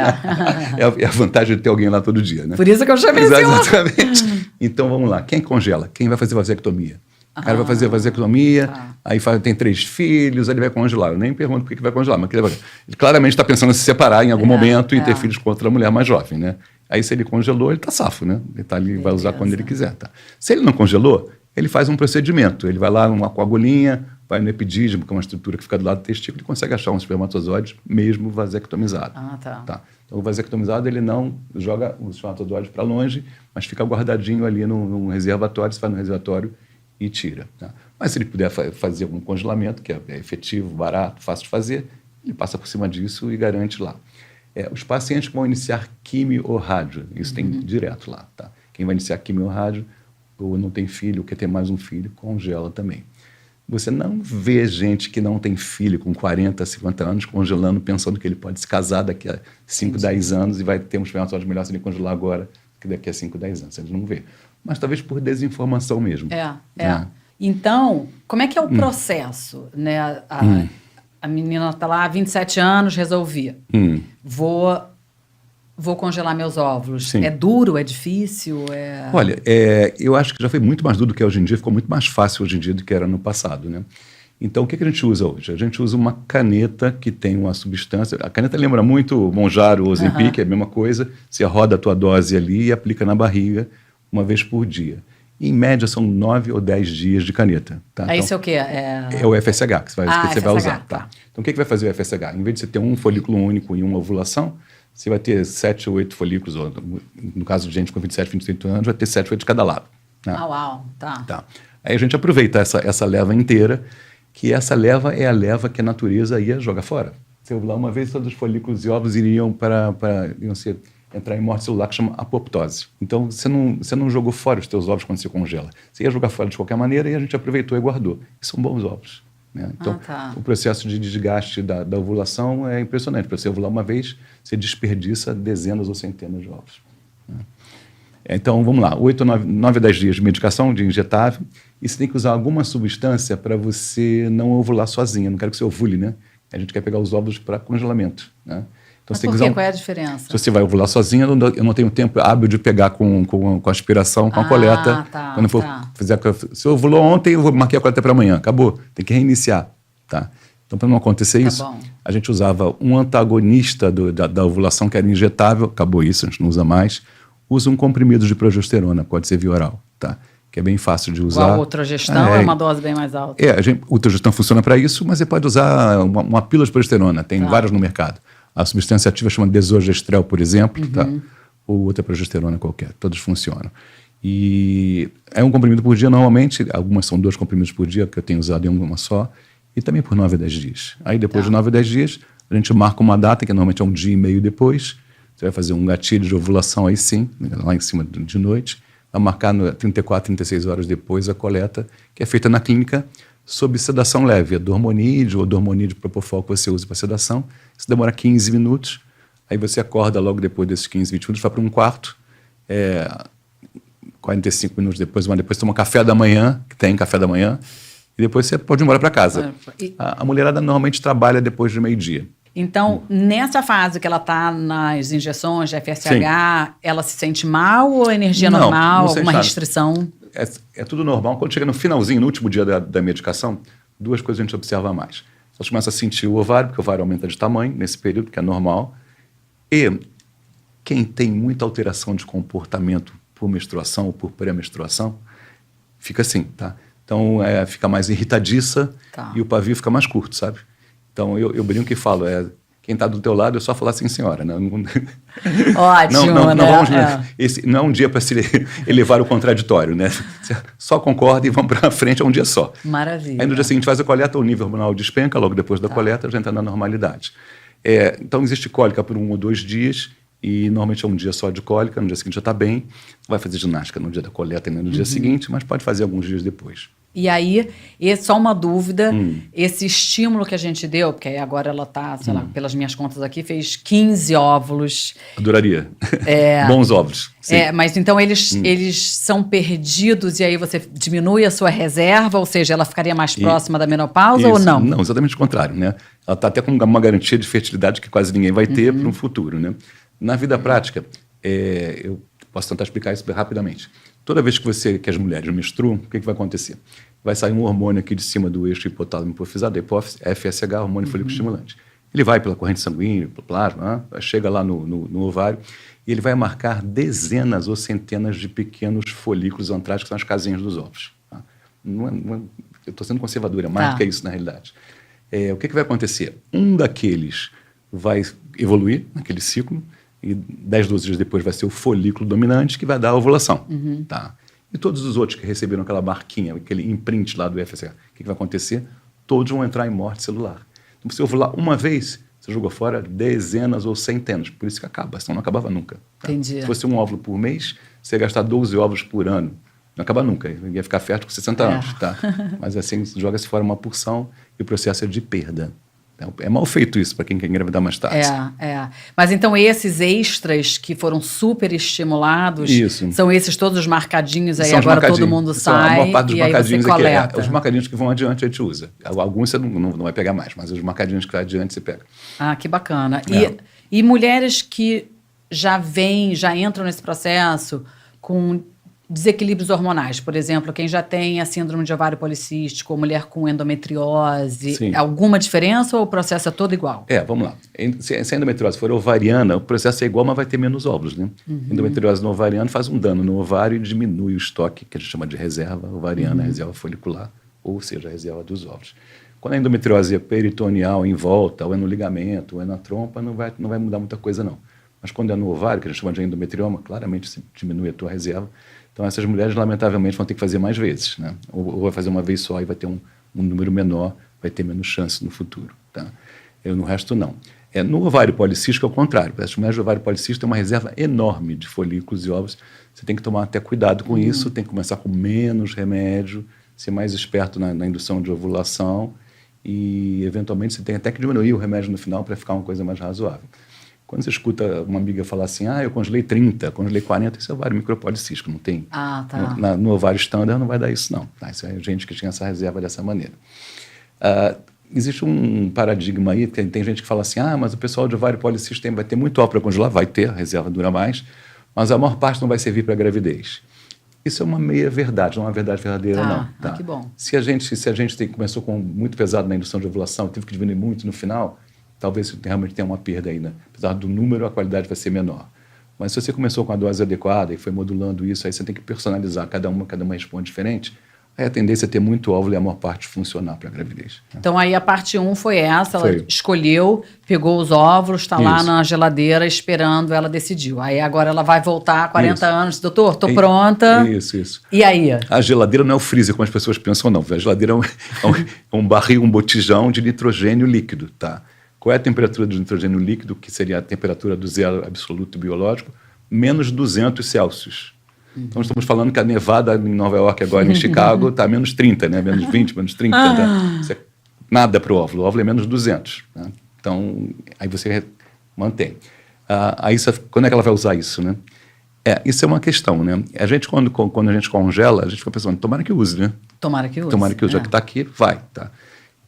É a vantagem de ter alguém lá todo dia, né? Por isso que eu chamei esse Exatamente. Então, vamos lá. Quem congela? Quem vai fazer vasectomia? O cara vai fazer vasectomia, aí tem 3 filhos, aí ele vai congelar. Eu nem pergunto por que vai congelar, mas ele claramente está pensando em se separar em algum momento e ter filhos com outra mulher mais jovem, né? Aí, se ele congelou, ele está safo, né? Ele tá ali, vai usar quando ele quiser, tá? Se ele não congelou, ele faz um procedimento. Ele vai lá com agulhinha, vai no epidídimo, que é uma estrutura que fica do lado do testículo, e consegue achar um espermatozoide mesmo vasectomizado. Tá? Então, o vasectomizado, ele não joga os espermatozoides para longe, mas fica guardadinho ali num reservatório, você vai no reservatório e tira. Tá? Mas se ele puder fazer algum congelamento, que é efetivo, barato, fácil de fazer, ele passa por cima disso e garante lá. Os pacientes que vão iniciar quimio ou rádio, isso tem direto lá, tá? Quem vai iniciar quimio ou rádio, ou não tem filho, ou quer ter mais um filho, congela também. Você não vê gente que não tem filho com 40, 50 anos congelando, pensando que ele pode se casar daqui a 5, 10 anos e vai ter um espermatozoide melhor se ele congelar agora que daqui a 5, 10 anos. Eles não vê. Mas talvez por desinformação mesmo. Então, como é que é o processo? Né? A menina está lá, 27 anos, resolvi. Vou congelar meus óvulos. Sim. É duro, é difícil? Olha, eu acho que já foi muito mais duro do que é hoje em dia, ficou muito mais fácil hoje em dia do que era no passado, né? Então, o que a gente usa hoje? A gente usa uma caneta que tem uma substância. A caneta lembra muito Monjaro ou Ozempic, é a mesma coisa. Você roda a tua dose ali e aplica na barriga uma vez por dia. Em média, são 9 ou 10 dias de caneta. Tá? Então, isso é o quê? É o FSH que você vai usar. Tá? Então, o que vai fazer o FSH? Em vez de você ter um folículo único e uma ovulação, você vai ter 7 ou 8 folículos, ou no caso de gente com 27, 28 anos, vai ter 7 ou 8 de cada lado. Né? Uau, tá. Aí a gente aproveita essa leva inteira, que essa leva é a leva que a natureza ia jogar fora. Se eu ovular uma vez, todos os folículos e ovos iriam entrar em morte celular, que chama apoptose. Então, você não jogou fora os teus ovos quando você congela. Você ia jogar fora de qualquer maneira e a gente aproveitou e guardou. E são bons ovos. Né? Então, o processo de desgaste da ovulação é impressionante. Para você ovular uma vez, você desperdiça dezenas ou centenas de ovos. Né? Então, vamos lá. 8 ou 9 a 10 dias de medicação, de injetável, e você tem que usar alguma substância para você não ovular sozinha. Não quero que você ovule, né? A gente quer pegar os óvulos para congelamento, né? Então, mas por quê? Qual é a diferença? Se você vai ovular sozinha, eu não tenho tempo hábil de pegar com aspiração, com a coleta. Quando eu for fazer se eu ovulou ontem, eu vou marcar a coleta para amanhã. Acabou. Tem que reiniciar. Tá? Então, para não acontecer isso, a gente usava um antagonista da ovulação, que era injetável. Acabou isso, a gente não usa mais. Usa um comprimido de progesterona, pode ser via oral. Tá? Que é bem fácil de usar. Igual o Trogestão, é uma dose bem mais alta. O Trogestão funciona para isso, mas você pode usar uma pílula de progesterona. Tem várias no mercado. A substância ativa chama desogestrel, por exemplo, tá? Ou outra progesterona qualquer. Todos funcionam. E é um comprimido por dia normalmente. Algumas são 2 comprimidos por dia, que eu tenho usado em uma só. E também por 9 a 10 dias. Aí depois de 9 a 10 dias, a gente marca uma data, que normalmente é um dia e meio depois. Você vai fazer um gatilho de ovulação aí sim, lá em cima de noite. Vai marcar 34, 36 horas depois a coleta, que é feita na clínica sob sedação leve. A dormonídeo ou dormonídeo propofol que você usa para sedação. Isso demora 15 minutos. Aí você acorda logo depois desses 15, 20 minutos, vai para um quarto. 45 minutos depois, toma café da manhã, que tem café da manhã. E depois você pode ir embora para casa. A mulherada normalmente trabalha depois do meio-dia. Então, nessa fase que ela está nas injeções de FSH, ela se sente mal ou energia normal, alguma restrição? É tudo normal. Quando chega no finalzinho, no último dia da medicação, 2 coisas a gente observa mais. Você começa a sentir o ovário, porque o ovário aumenta de tamanho nesse período, que é normal. E quem tem muita alteração de comportamento por menstruação ou por pré-menstruação, fica assim, tá? Então, fica mais irritadiça e o pavio fica mais curto, sabe? Então, eu brinco e falo, quem está do teu lado é só falar assim, senhora. Né? Ótimo, né? Esse não é um dia para se elevar o contraditório, né? Só concorda e vamos para frente, é um dia só. Maravilha. Aí no dia seguinte faz a coleta, o nível hormonal despenca, logo depois da coleta já entra na normalidade. Então, existe cólica por 1 ou 2 dias, e normalmente é um dia só de cólica, no dia seguinte já está bem. Vai fazer ginástica no dia da coleta e no dia seguinte, mas pode fazer alguns dias depois. E aí, só uma dúvida, esse estímulo que a gente deu, porque agora ela está, sei lá, pelas minhas contas aqui, fez 15 óvulos. Adoraria. Bons óvulos. Sim. Mas então eles são perdidos e aí você diminui a sua reserva, ou seja, ela ficaria mais próxima da menopausa ou não? Não, exatamente o contrário, né? Ela está até com uma garantia de fertilidade que quase ninguém vai ter para um futuro, né? Na vida prática, eu posso tentar explicar isso rapidamente. Toda vez que as mulheres menstruam, o que vai acontecer? Vai sair um hormônio aqui de cima do eixo hipotálamo hipofisado, da hipófise, FSH, hormônio folículo estimulante. Ele vai pela corrente sanguínea, pelo plasma, chega lá no ovário, e ele vai marcar dezenas ou centenas de pequenos folículos antrais, que são as casinhas dos ovos. Tá? Eu estou sendo conservador, é mais do que isso na realidade. O que vai acontecer? Um daqueles vai evoluir naquele ciclo, e 10, 12 dias depois vai ser o folículo dominante que vai dar a ovulação. Tá? E todos os outros que receberam aquela marquinha, aquele imprint lá do FSH, o que vai acontecer? Todos vão entrar em morte celular. Então, se ovular uma vez, você jogou fora dezenas ou centenas. Por isso que acaba, senão não acabava nunca. Tá? Entendi. Se fosse um óvulo por mês, você ia gastar 12 óvulos por ano. Não acaba nunca, ia ficar fértil com 60 anos. Tá? Mas assim, joga-se fora uma porção e o processo é de perda. Então, é mal feito isso para quem quer engravidar mais tarde. Mas então esses extras que foram super estimulados, são esses todos os marcadinhos aí, agora todo mundo sai a maior parte dos e marcadinhos aí você coleta. Os marcadinhos que vão adiante a gente usa. Alguns você não vai pegar mais, mas os marcadinhos que vão adiante você pega. Ah, que bacana. E mulheres que já entram nesse processo com desequilíbrios hormonais, por exemplo, quem já tem a síndrome de ovário policístico, ou mulher com endometriose, Sim. Alguma diferença ou o processo é todo igual? Vamos lá. Se a endometriose for ovariana, o processo é igual, mas vai ter menos óvulos, né? Endometriose no ovariano faz um dano no ovário e diminui o estoque, que a gente chama de reserva ovariana, reserva folicular, ou seja, a reserva dos óvulos. Quando a endometriose é peritoneal em volta, ou é no ligamento, ou é na trompa, não vai mudar muita coisa, não. Mas quando é no ovário, que a gente chama de endometrioma, claramente se diminui a tua reserva. Então, essas mulheres, lamentavelmente, vão ter que fazer mais vezes, né? Ou vai fazer uma vez só e vai ter um número menor, vai ter menos chance no futuro, tá? No resto, não. No ovário policístico, é o contrário. As mulheres do ovário policístico têm uma reserva enorme de folículos e óvulos. Você tem que tomar até cuidado com isso, tem que começar com menos remédio, ser mais esperto na indução de ovulação e, eventualmente, você tem até que diminuir o remédio no final para ficar uma coisa mais razoável. Quando você escuta uma amiga falar assim, eu congelei 30, congelei 40, isso é ovário micropolicístico, não tem. No ovário standard não vai dar isso, não. Tá? Isso é gente que tinha essa reserva dessa maneira. Existe um paradigma aí, tem gente que fala assim, mas o pessoal de ovário policístico vai ter muito óvulo para congelar, vai ter, a reserva dura mais, mas a maior parte não vai servir para gravidez. Isso é uma meia verdade, não é uma verdade verdadeira, não. Tá? Que bom. Se a gente começou com muito pesado na indução de ovulação, teve que diminuir muito no final, talvez realmente tenha uma perda ainda. Apesar do número, a qualidade vai ser menor. Mas se você começou com a dose adequada e foi modulando isso, aí você tem que personalizar, cada uma responde diferente, aí a tendência é ter muito óvulo e a maior parte funcionar para a gravidez. Então aí a parte 1 foi essa, ela escolheu, pegou os óvulos, está lá na geladeira esperando, ela decidiu. Aí agora ela vai voltar a 40 anos, doutor, estou pronta. Isso. E aí? A geladeira não é o freezer, como as pessoas pensam, não. A geladeira é um barril, um botijão de nitrogênio líquido, tá? Qual é a temperatura do nitrogênio líquido, que seria a temperatura do zero absoluto biológico? Menos 200 Celsius. Então, estamos falando que a nevada em Nova York, agora em Chicago, está a menos 30, né? Menos 20, menos 30. Tá? Isso é nada para o óvulo. O óvulo é menos 200. Né? Então, aí você mantém. Quando é que ela vai usar isso, né? Isso é uma questão, né? A gente, quando a gente congela, a gente fica pensando, tomara que use, né? Tomara que use. Já que está aqui, vai. Tá?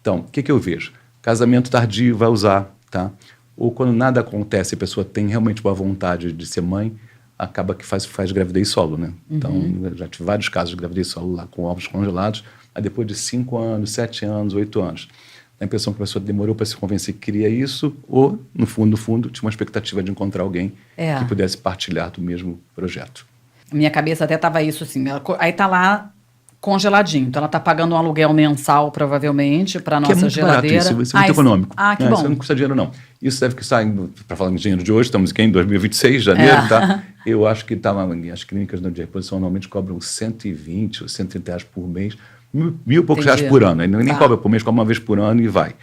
Então, o que eu vejo? Casamento tardio vai usar, tá? Ou quando nada acontece, a pessoa tem realmente uma vontade de ser mãe, acaba que faz gravidez solo, né? Então, já tive vários casos de gravidez solo lá com óvulos congelados, aí depois de 5 anos, 7 anos, 8 anos. A impressão que a pessoa demorou para se convencer que queria isso, ou, no fundo, tinha uma expectativa de encontrar alguém que pudesse partilhar do mesmo projeto. Minha cabeça até estava isso assim, aí está lá congeladinho. Então, ela está pagando um aluguel mensal, provavelmente, para a nossa geladeira. Barato, isso é muito econômico. Que bom. Isso não custa dinheiro, não. Isso deve custar, para falar em dinheiro de hoje, estamos aqui em 2026, janeiro, tá? Eu acho que as clínicas de reposição normalmente cobram 120 ou 130 reais por mês, mil e poucos reais por ano. Nem cobra por mês, cobra uma vez por ano e vai.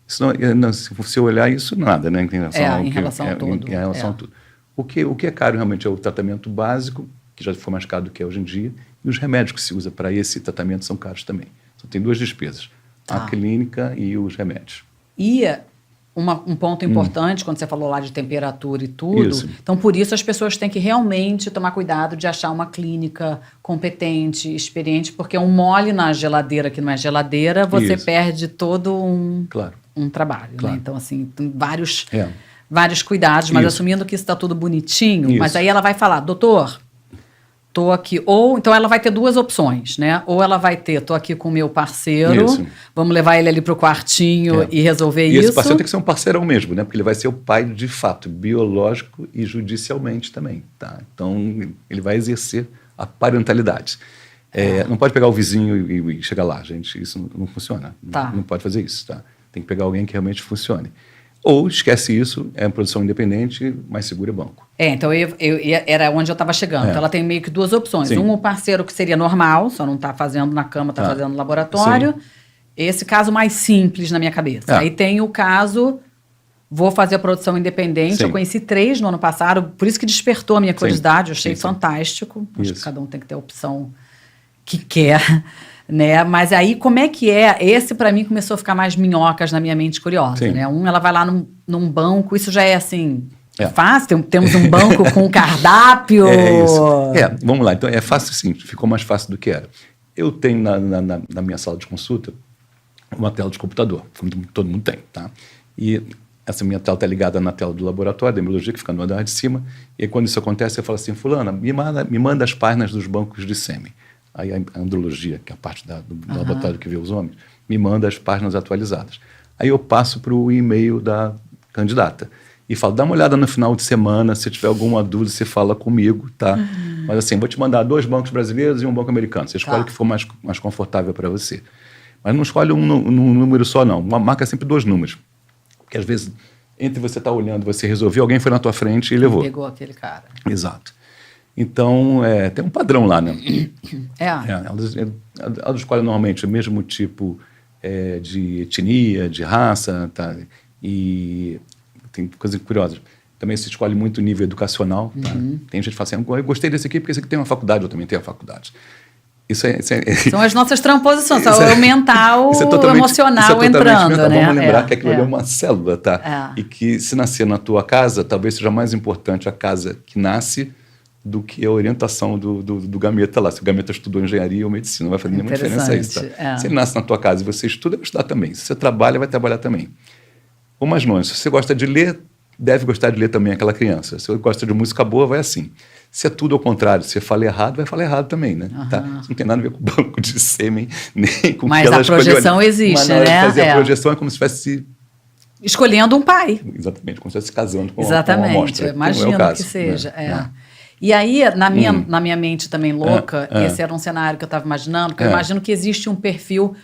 Isso não, se você olhar isso, nada, né? Em relação a tudo. Em relação a tudo. O que é caro realmente é o tratamento básico, que já foi mais caro do que é hoje em dia, e os remédios que se usa para esse tratamento são caros também. Então, tem 2 despesas, a clínica e os remédios. E um ponto importante, quando você falou lá de temperatura e tudo, então por isso as pessoas têm que realmente tomar cuidado de achar uma clínica competente, experiente, porque um mole na geladeira que não é geladeira, você perde todo um trabalho. Né? Então, assim, tem vários cuidados, mas assumindo que isso está tudo bonitinho, mas aí ela vai falar, doutor, tô aqui, então ela vai ter 2 opções, né? Ou ela vai ter, tô aqui com o meu parceiro, vamos levar ele ali pro quartinho e resolver isso. E esse parceiro tem que ser um parceirão mesmo, né? Porque ele vai ser o pai de fato, biológico e judicialmente também, tá? Então, ele vai exercer a parentalidade. Não pode pegar o vizinho e chegar lá, gente, isso não funciona. Não pode fazer isso, tá? Tem que pegar alguém que realmente funcione. Ou esquece isso, é produção independente, mais seguro é banco. Então era onde eu estava chegando. Então ela tem meio que duas opções. Sim. Um, o parceiro que seria normal, só não está fazendo na cama, está fazendo no laboratório. Sim. Esse caso mais simples na minha cabeça. Aí tem o caso, vou fazer a produção independente. Sim. Eu conheci 3 no ano passado, por isso que despertou a minha curiosidade. Eu achei Sim. fantástico. Acho que cada um tem que ter a opção que quer, né? Mas aí, como é que é? Esse, para mim, começou a ficar mais minhocas na minha mente curiosa, né? Ela vai lá num banco, isso já é assim... fácil? Temos um banco com cardápio? É isso. Vamos lá. Então, é fácil sim. Ficou mais fácil do que era. Eu tenho na minha sala de consulta uma tela de computador, como todo mundo tem, tá? E essa minha tela está ligada na tela do laboratório da embriologia, que fica no andar de cima. E aí, quando isso acontece, eu falo assim, fulana, me manda as páginas dos bancos de sêmen. Aí a andrologia, que é a parte do laboratório que vê os homens, me manda as páginas atualizadas. Aí eu passo para o e-mail da candidata e falo, dá uma olhada no final de semana, se tiver alguma dúvida, você fala comigo, tá? Mas assim, vou te mandar 2 bancos brasileiros e um banco americano. Você escolhe o que for mais confortável para você. Mas não escolhe um número só, não. Marca sempre 2 números. Porque às vezes, entre você estar olhando, você resolveu, alguém foi na tua frente e levou. Pegou aquele cara. Exato. Então, tem um padrão lá, né? Elas escolhem normalmente o mesmo tipo de etnia, de raça, tá? E tem coisas curiosas. Também se escolhe muito o nível educacional. Tá? Tem gente que fala assim, eu gostei desse aqui porque esse aqui tem uma faculdade, eu também tenho a faculdade. São as nossas transposições, o mental, o emocional entrando, mental. né? Vamos lembrar que aquilo ali é uma célula, tá? E que se nascer na tua casa, talvez seja mais importante a casa que nasce do que a orientação do gameta lá. Se o gameta estudou engenharia ou medicina, não vai fazer nenhuma diferença isso, tá? Se ele nasce na tua casa e você estuda, vai estudar também. Se você trabalha, vai trabalhar também. Ou mais longe, se você gosta de ler, deve gostar de ler também aquela criança. Se você gosta de música boa, vai assim. Se é tudo ao contrário, se você fala errado, vai falar errado também, né? Tá? Isso não tem nada a ver com o banco de sêmen, nem com o que ela escolheu. Mas a projeção existe, mas na hora de fazer a projeção é como se estivesse escolhendo um pai. Exatamente, como se estivesse casando com uma amostra. Imagino que seja. Né? E aí, na minha mente também louca, esse era um cenário que eu estava imaginando, porque eu imagino que existe um perfil,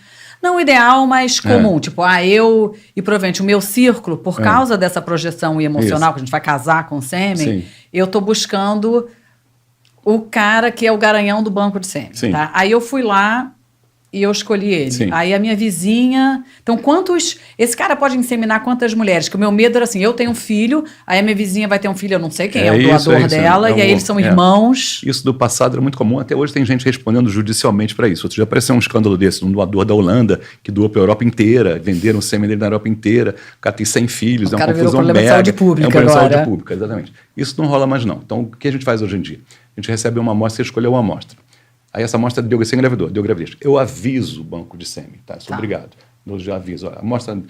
não ideal, mas comum. Tipo, eu e provavelmente o meu círculo, por causa dessa projeção emocional, que a gente vai casar com o sêmen, eu estou buscando o cara que é o garanhão do banco de sêmen. Tá? Aí eu fui lá e eu escolhi ele. Aí a minha vizinha... Então, esse cara pode inseminar quantas mulheres? Que o meu medo era assim, eu tenho um filho, aí a minha vizinha vai ter um filho, eu não sei quem é o doador dela, e aí eles são irmãos. Isso do passado era muito comum, até hoje tem gente respondendo judicialmente para isso. Outro dia apareceu um escândalo desse, um doador da Holanda, que doou para a Europa inteira, venderam o sêmen dele na Europa inteira, o cara tem 100 filhos, é uma confusão mega. De saúde pública é um problema de saúde pública, exatamente. Isso não rola mais não. Então, o que a gente faz hoje em dia? A gente recebe uma amostra e escolheu uma amostra. Aí essa amostra deu gravidez. Eu aviso o banco de sêmen, tá? Sou obrigado. Eu já aviso. A amostra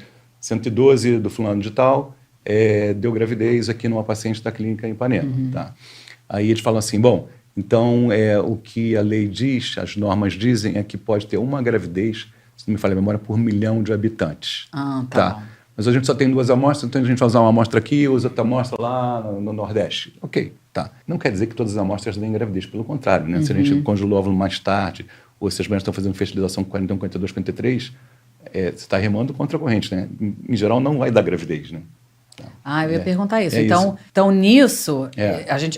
112 do fulano de tal deu gravidez aqui numa paciente da clínica em Ipanema, tá? Aí eles falam assim, bom, então o que a lei diz, as normas dizem é que pode ter uma gravidez, se não me falha a memória, por 1 milhão de habitantes. Tá. Mas a gente só tem 2 amostras, então a gente vai usar uma amostra aqui e usa outra amostra lá no Nordeste. Ok, tá. Não quer dizer que todas as amostras deem gravidez, pelo contrário, né? Se a gente congelou o óvulo mais tarde, ou se as mulheres estão fazendo fertilização com 41, 42, 43, você está remando contra a corrente, né? Em geral, não vai dar gravidez, né? Eu ia perguntar isso. Então, nisso,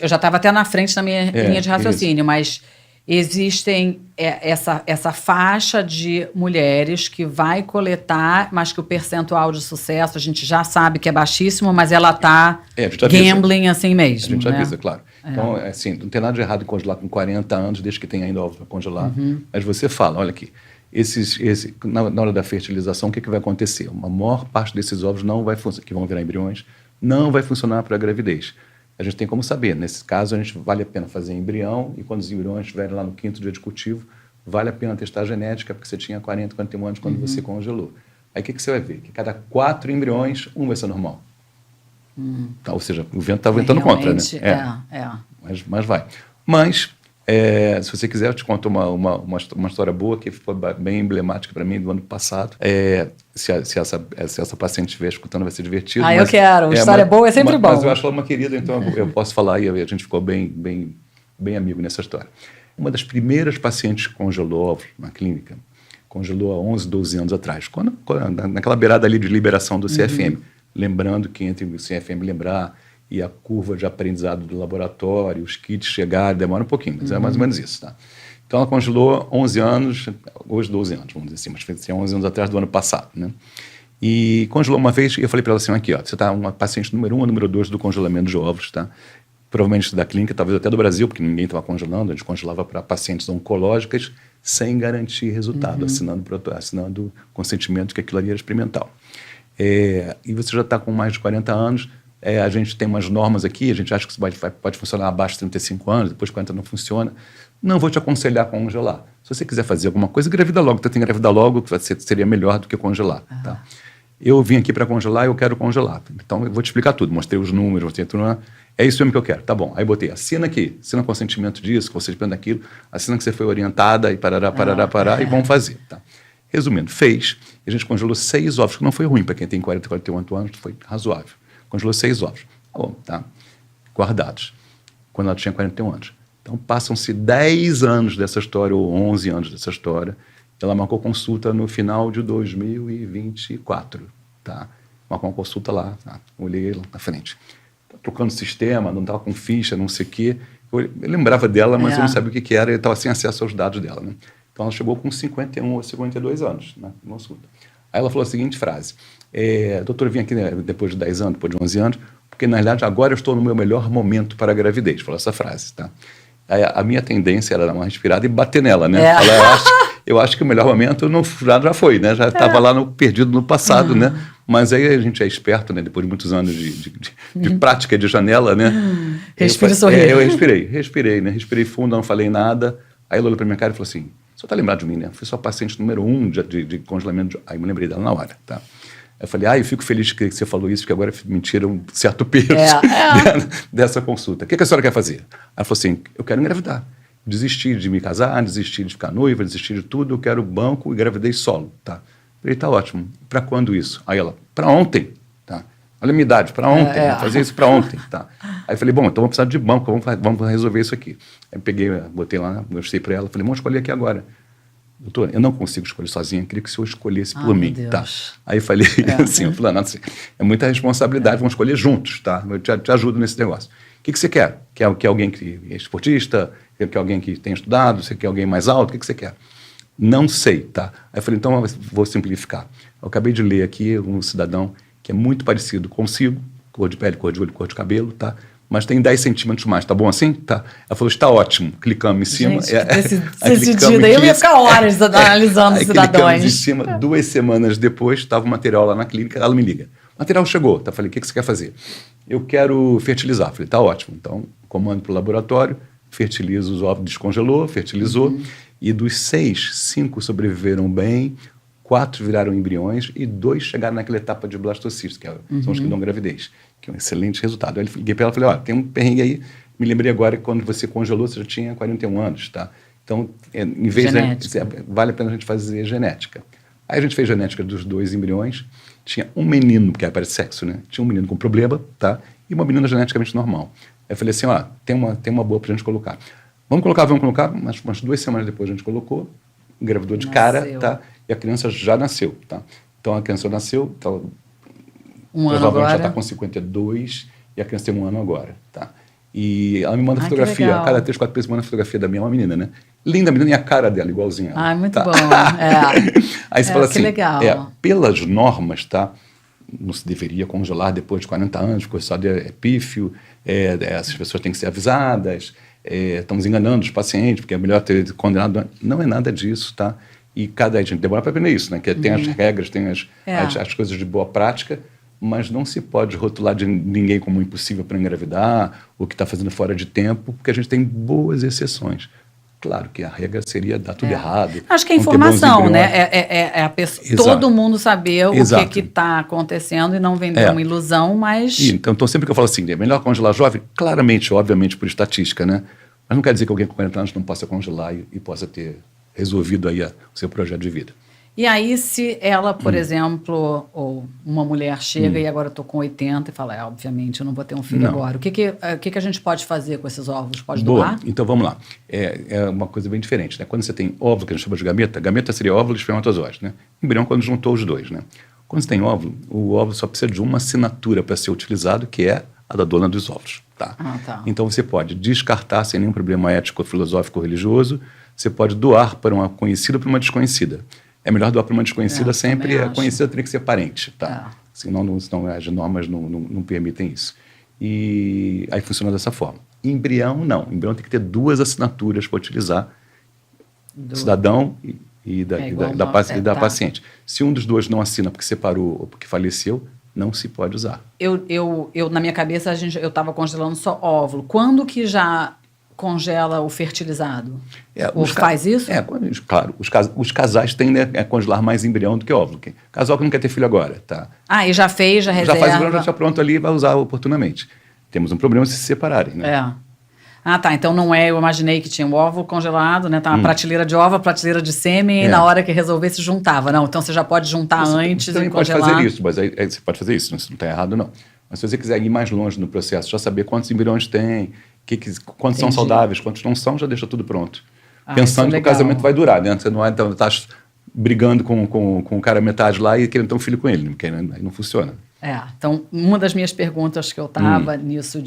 eu já estava até na frente da minha linha de raciocínio, mas existem essa faixa de mulheres que vai coletar, mas que o percentual de sucesso a gente já sabe que é baixíssimo, mas ela está gambling assim mesmo. A gente avisa, claro. Então, assim, não tem nada de errado em congelar com 40 anos, desde que tenha ainda óvulo para congelar. Mas você fala, olha aqui, na hora da fertilização, o que vai acontecer? A maior parte desses óvulos não vai funcionar, que vão virar embriões, não vai funcionar para a gravidez. A gente tem como saber. Nesse caso, a gente vale a pena fazer embrião e quando os embriões estiverem lá no 5º dia de cultivo, vale a pena testar a genética, porque você tinha 40, 41 anos quando você congelou. Aí o que você vai ver? Que cada 4 embriões, um vai ser normal. Tá, ou seja, o vento está ventando contra, né? Mas vai. Mas, se você quiser, eu te conto uma história boa que foi bem emblemática para mim do ano passado. Se essa paciente estiver escutando, vai ser divertido. Eu quero. História boa é sempre bom. Mas eu acho ela uma querida, então eu posso falar e a gente ficou bem amigo nessa história. Uma das primeiras pacientes que congelou óvulo na clínica, congelou há 11, 12 anos atrás, naquela beirada ali de liberação do CFM. lembrando que entre o CFM lembrar e a curva de aprendizado do laboratório, os kits chegarem, demora um pouquinho, mas é mais ou menos isso, tá? Então ela congelou 11 anos, hoje 12 anos, vamos dizer assim, mas foi 11 anos atrás do ano passado, né? E congelou uma vez e eu falei para ela assim, aqui, ó, você está uma paciente número 1 ou número 2 do congelamento de ovos, tá? Provavelmente da clínica, talvez até do Brasil, porque ninguém estava congelando, a gente congelava para pacientes oncológicas sem garantir resultado, assinando consentimento que aquilo ali era experimental. E você já está com mais de 40 anos, a gente tem umas normas aqui, a gente acha que isso pode funcionar abaixo de 35 anos, depois de 40 não funciona. Não vou te aconselhar a congelar. Se você quiser fazer alguma coisa, engravida logo, tenta engravidar logo, que seria melhor do que congelar. Tá? Eu vim aqui para congelar, eu quero congelar. Então, eu vou te explicar tudo. Mostrei os números, mostrei tudo. É isso mesmo que eu quero. Tá bom. Aí botei, assina aqui, assina consentimento disso, consentimento daquilo, assina que você foi orientada e parará, e vamos fazer. Tá? Resumindo, fez. A gente congelou 6 ovos, que não foi ruim para quem tem 40, 48 anos, foi razoável. Congelou 6 ovos. Bom, tá? Guardados. Quando ela tinha 41 anos. Então, passam-se 10 anos dessa história, ou 11 anos dessa história. Ela marcou consulta no final de 2024, tá? Marcou uma consulta lá, tá? Olhei lá na frente. Tá trocando sistema, não estava com ficha, não sei o quê. Eu lembrava dela, mas eu não sabia o que era, eu estava sem acesso aos dados dela, né? Então, ela chegou com 51 ou 52 anos na consulta. Aí ela falou a seguinte frase, doutor, eu vim aqui, né, depois de 10 anos, depois de 11 anos, porque, na realidade, agora eu estou no meu melhor momento para a gravidez. Falou essa frase, tá? Aí, a minha tendência era dar uma respirada e bater nela, né? Eu acho que o melhor momento já foi, né? Já estava lá perdido no passado, né? Mas aí a gente é esperto, né? Depois de muitos anos de prática de janela, né? Respira e sorri. Eu respirei, né? Respirei fundo, não falei nada. Aí ela olhou para minha cara e falou assim, você está lembrado de mim, né? Fui sua paciente número 1 de congelamento. Aí eu me lembrei dela na hora, tá? Eu falei, eu fico feliz que você falou isso, porque agora me tira um certo peso dessa consulta. O que a senhora quer fazer? Ela falou assim, eu quero engravidar. Desistir de me casar, desistir de ficar noiva, desistir de tudo, eu quero banco e gravidez solo, tá? Eu falei, tá ótimo. Para quando isso? Aí ela, para ontem, tá? Olha a minha idade, para ontem, vou fazer isso para ontem, tá? Aí eu falei, bom, então vamos precisar de banco, vamos resolver isso aqui. Aí peguei, botei lá, mostrei para ela, falei, vamos escolher aqui agora. Doutor, eu não consigo escolher sozinha, eu queria que o senhor escolhesse por mim, tá? Aí eu falei assim, eu falei, assim, é muita responsabilidade, vamos escolher juntos, tá? Eu te ajudo nesse negócio. O que você quer? Quer alguém que é esportista? Quer alguém que tenha estudado? Você quer alguém mais alto? O que você quer? Não sei, tá? Aí eu falei, então eu vou simplificar. Eu acabei de ler aqui um cidadão que é muito parecido consigo, cor de pele, cor de olho, cor de cabelo, tá? Mas tem 10 centímetros mais, tá bom assim? Tá. Ela falou, está ótimo. Clicamos em cima. Gente, decidido. Eu ia ficar horas analisando os cidadãos. Clicamos em cima. 2 semanas depois, estava o material lá na clínica, ela me liga. O material chegou. Tá? Falei, o que você quer fazer? Eu quero fertilizar. Falei, tá ótimo. Então, comando para o laboratório, fertiliza os ovos, descongelou, fertilizou. E dos 6, 5 sobreviveram bem, 4 viraram embriões e 2 chegaram naquela etapa de blastocisto, que são os que dão gravidez, que é um excelente resultado. Aí eu liguei para ela e falei, olha, tem um perrengue aí, me lembrei agora que quando você congelou, você já tinha 41 anos, tá? Então, em vez vale a pena a gente fazer genética. Aí a gente fez genética dos 2 embriões, tinha um menino, que era sexo, né? Tinha um menino com problema, tá? E uma menina geneticamente normal. Aí eu falei assim, ó, tem uma boa pra gente colocar. Vamos colocar, mas umas 2 semanas depois a gente colocou, engravidou de cara, tá? E a criança já nasceu, tá? Então a criança nasceu, tá, provavelmente já está com 52 e a criança tem 1 ano agora, tá? E ela me manda fotografia, a cada 3, 4 vezes manda fotografia da minha, uma menina, né? Linda menina, e a cara dela igualzinha. Muito tá? bom. Aí você fala assim, legal. pelas normas, tá? Não se deveria congelar depois de 40 anos, porque o estado é pífio, essas pessoas têm que ser avisadas, estamos enganando os pacientes, porque é melhor ter condenado. Não é nada disso, tá? E a gente demora para aprender isso, né? Que tem as regras, tem as coisas de boa prática, mas não se pode rotular de ninguém como impossível para engravidar, ou que está fazendo fora de tempo, porque a gente tem boas exceções. Claro que a regra seria dar tudo errado. Acho que é informação, né? A pessoa, todo mundo saber o que está acontecendo e não vender uma ilusão, mas... Então, sempre que eu falo assim, é melhor congelar jovem, claramente, obviamente, por estatística, né? Mas não quer dizer que alguém com 40 anos não possa congelar e possa ter resolvido aí o seu projeto de vida. E aí, se ela, por exemplo, ou uma mulher chega e agora eu estou com 80 e fala, obviamente, eu não vou ter um filho agora. O que a gente pode fazer com esses ovos? Pode doar? Então vamos lá. É uma coisa bem diferente, né? Quando você tem óvulo, que a gente chama de gameta seria óvulo e espermatozoide, né? Embrião quando juntou os dois, né? Quando você tem óvulo, o óvulo só precisa de uma assinatura para ser utilizado, que é a da dona dos óvulos. Tá? Tá. Então você pode descartar sem nenhum problema ético, filosófico ou religioso, você pode doar para uma conhecida ou para uma desconhecida. É melhor doar para uma desconhecida sempre, a conhecida teria que ser parente. Tá? Senão as normas não permitem isso. E aí funciona dessa forma. Embrião, não. Embrião tem que ter 2 assinaturas para utilizar, do cidadão e da paciente. Se um dos 2 não assina porque separou ou porque faleceu, não se pode usar. Eu na minha cabeça, eu estava congelando só óvulo. Quando que já congela o fertilizado? Ou faz isso? Claro. Os casais tendem a congelar mais embrião do que óvulo. Casal que não quer ter filho agora, tá? E já fez, já reserva. Já faz o embrião, já está pronto ali e vai usar oportunamente. Temos um problema se separarem, né? Tá. Então não eu imaginei que tinha um óvulo congelado, né? Tá uma prateleira de óvulo, prateleira de sêmen, e na hora que resolver se juntava. Não, então você já pode juntar antes e congelar. Você pode fazer isso, mas aí você pode fazer isso, não está errado, não. Mas se você quiser ir mais longe no processo, já saber quantos embriões tem, quantos são saudáveis, quantos não são, já deixa tudo pronto. Pensando que o casamento vai durar, né? Você não está brigando com o cara metade lá e querendo ter um filho com ele, porque aí não funciona. Então, uma das minhas perguntas que eu estava nisso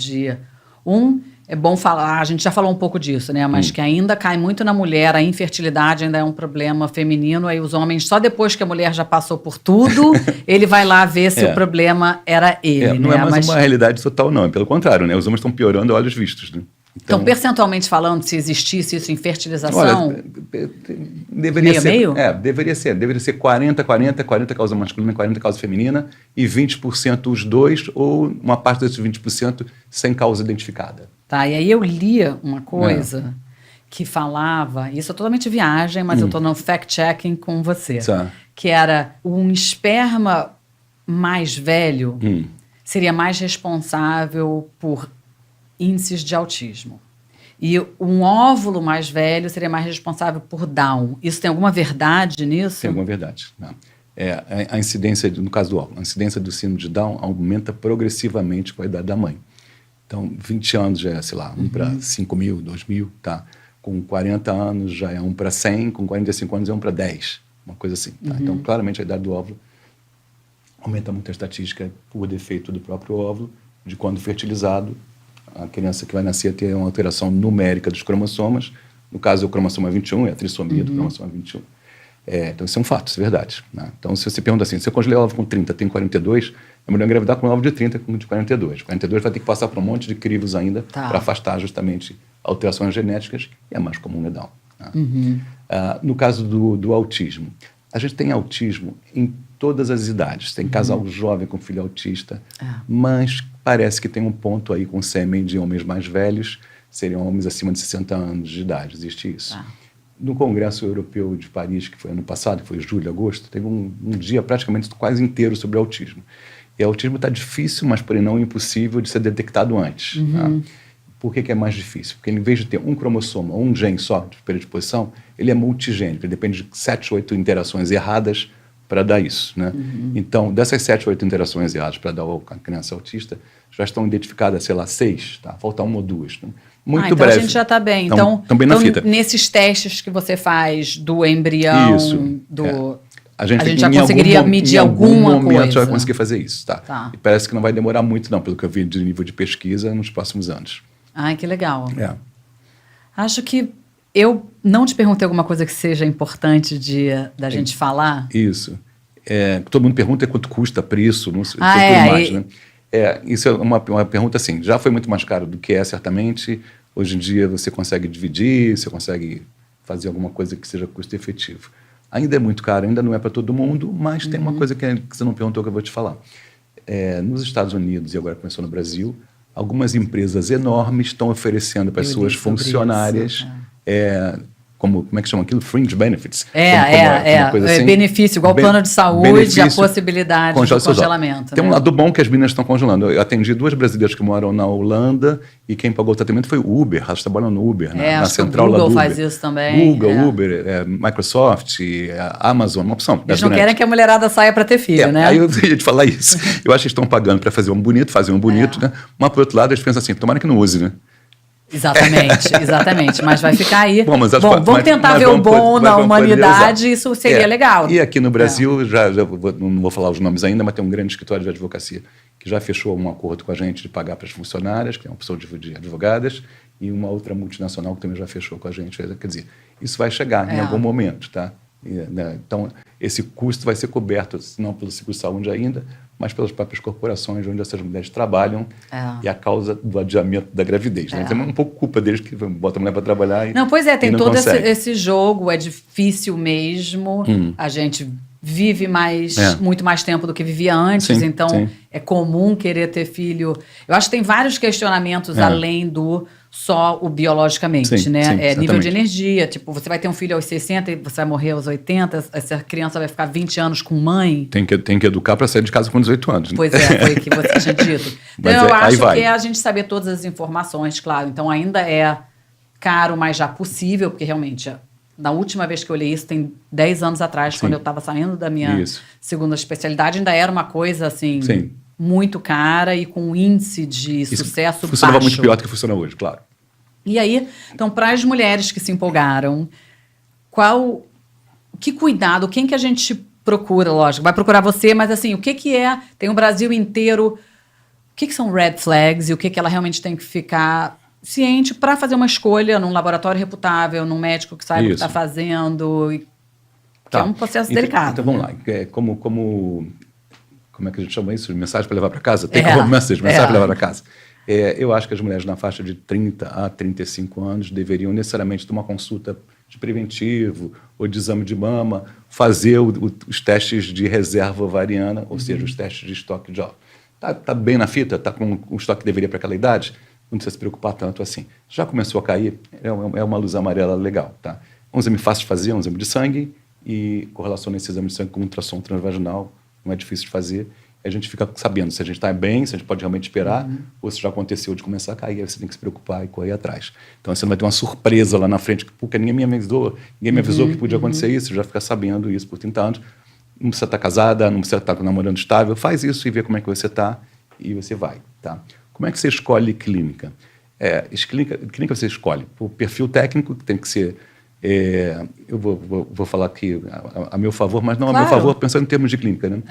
é bom falar, a gente já falou um pouco disso, né? Mas que ainda cai muito na mulher, a infertilidade ainda é um problema feminino, aí os homens, só depois que a mulher já passou por tudo, ele vai lá ver se o problema era ele, não né? É mais uma realidade total, não. Pelo contrário, né? Os homens estão piorando a olhos vistos, né? Então, percentualmente falando, se existisse isso em fertilização... Olha, deveria ser... Meio? Deveria ser 40 causa masculina, 40 causa feminina, e 20% os 2, ou uma parte desses 20% sem causa identificada. Tá, e aí eu lia uma coisa que falava... Isso é totalmente viagem, mas eu estou no fact-checking com você. Que era um esperma mais velho seria mais responsável por índices de autismo. E um óvulo mais velho seria mais responsável por Down. Isso tem alguma verdade nisso? Tem alguma verdade. Não. A incidência, no caso do óvulo, a incidência do síndrome de Down aumenta progressivamente com a idade da mãe. Então, 20 anos já é, sei lá, 1 para 5 mil, 2 mil, tá? Com 40 anos já é 1 para 100, com 45 anos é 1 para 10, uma coisa assim. Tá? Então, claramente, a idade do óvulo aumenta muito a estatística por defeito do próprio óvulo, de quando fertilizado, a criança que vai nascer ter uma alteração numérica dos cromossomas. No caso, é o cromossoma 21, é a trissomia do cromossoma 21. Então, isso é um fato, isso é verdade. Né? Então, se você pergunta assim, se eu congelei o óvulo com 30, tem 42, é melhor engravidar com um óvulo de 30 que com de 42. 42 vai ter que passar por um monte de crivos ainda para afastar justamente alterações genéticas, que é mais comum no Down. Né? No caso do autismo, a gente tem autismo em todas as idades. Tem casal jovem com filho autista, mas parece que tem um ponto aí com sêmen de homens mais velhos, seriam homens acima de 60 anos de idade, existe isso. No Congresso Europeu de Paris, que foi ano passado, que foi julho, agosto, teve um dia praticamente quase inteiro sobre autismo. E o autismo está difícil, mas porém não impossível de ser detectado antes. Tá? Por que é mais difícil? Porque em vez de ter um cromossoma ou um gene só de predisposição, ele é multigênico, ele depende de 7, 8 interações erradas para dar isso. Né? Então, dessas 7, 8 interações erradas para dar a criança autista, já estão identificadas, sei lá, 6, tá? Falta 1 ou 2. Né? Muito então breve. A gente já está bem. Então, na fita. Nesses testes que você faz do embrião, a gente já conseguiria medir alguma coisa. Em algum momento já vai conseguir fazer isso. Tá? E parece que não vai demorar muito, não, pelo que eu vi de nível de pesquisa nos próximos anos. Que legal. Acho que eu não te perguntei alguma coisa que seja importante da gente falar. Isso. Todo mundo pergunta quanto custa, preço, não sei, tudo mais, né? Isso é uma pergunta assim, já foi muito mais caro do que é, certamente. Hoje em dia você consegue dividir, você consegue fazer alguma coisa que seja custo efetivo. Ainda é muito caro, ainda não é para todo mundo, mas tem uma coisa que você não perguntou que eu vou te falar. Nos Estados Unidos, e agora começou no Brasil, algumas empresas enormes estão oferecendo para as suas funcionárias... como é que chama aquilo? Fringe benefits. Coisa assim. Benefício, igual plano de saúde, a possibilidade de congelamento. Tem um lado bom que as meninas estão congelando. Eu atendi 2 brasileiras que moram na Holanda e quem pagou o tratamento foi o Uber. Elas trabalham no Uber, na central lá do Uber. O Google faz isso também. Google, Uber, Microsoft, Amazon, uma opção. Eles não querem que a mulherada saia para ter filho, né? Aí eu ia te falar isso. Eu acho que estão pagando para fazer um bonito, né? Mas, por outro lado, eles pensam assim, tomara que não use, né? Exatamente. Mas vai ficar aí. Bom, vamos tentar ver o bom na humanidade, isso seria legal. E aqui no Brasil, não vou falar os nomes ainda, mas tem um grande escritório de advocacia que já fechou um acordo com a gente de pagar para as funcionárias, que é uma opção de advogadas, e uma outra multinacional que também já fechou com a gente. Quer dizer, isso vai chegar em algum momento, tá? Então, esse custo vai ser coberto, não pelo seguro-saúde ainda, mas pelas próprias corporações onde essas mulheres trabalham e a causa do adiamento da gravidez. Né? É um pouco culpa deles que botam a mulher para trabalhar e não, pois é, tem não todo esse jogo, é difícil mesmo, a gente vive muito mais tempo do que vivia antes, então é comum querer ter filho. Eu acho que tem vários questionamentos além do só o biologicamente, né? Nível de energia, tipo, você vai ter um filho aos 60 e você vai morrer aos 80, essa criança vai ficar 20 anos com mãe. Tem que educar para sair de casa com 18 anos. Né? Pois é, foi o que você tinha dito. Então, eu acho que é a gente saber todas as informações, claro. Então, ainda é caro, mas já possível, porque realmente, na última vez que eu olhei isso, tem 10 anos atrás, quando eu estava saindo da minha segunda especialidade, ainda era uma coisa, assim, muito cara e com um índice de sucesso baixo. Funcionava muito pior do que funciona hoje, claro. E aí, então, para as mulheres que se empolgaram, que cuidado, quem que a gente procura, lógico, vai procurar você, mas assim, o que é, tem o Brasil inteiro, o que são red flags e o que ela realmente tem que ficar ciente para fazer uma escolha num laboratório reputável, num médico que saiba o que está fazendo, que é um processo delicado. Então, vamos lá, como é que a gente chama isso? Mensagem para levar para casa? Tem como mensagem para levar para casa. Eu acho que as mulheres na faixa de 30 a 35 anos deveriam necessariamente tomar consulta de preventivo ou de exame de mama, fazer os testes de reserva ovariana, ou seja, os testes de estoque de óvulos. Tá bem na fita? Está com o estoque que deveria para aquela idade? Não precisa se preocupar tanto assim. Já começou a cair, é uma luz amarela legal. Tá? Um exame fácil de fazer, um exame de sangue, e correlaciona esse exame de sangue com ultrassom transvaginal, não é difícil de fazer. A gente fica sabendo se a gente está bem, se a gente pode realmente esperar, ou se já aconteceu de começar a cair, aí você tem que se preocupar e correr atrás. Então, você não vai ter uma surpresa lá na frente, porque ninguém me avisou que podia acontecer isso, você já fica sabendo isso por 30 anos. Não precisa estar casada, não precisa estar namorando estável, faz isso e vê como é que você está, e você vai. Tá? Como é que você escolhe clínica? Clínica você escolhe por perfil técnico, que tem que ser... eu vou falar aqui a meu favor, mas não a meu favor, pensando em termos de clínica. Né?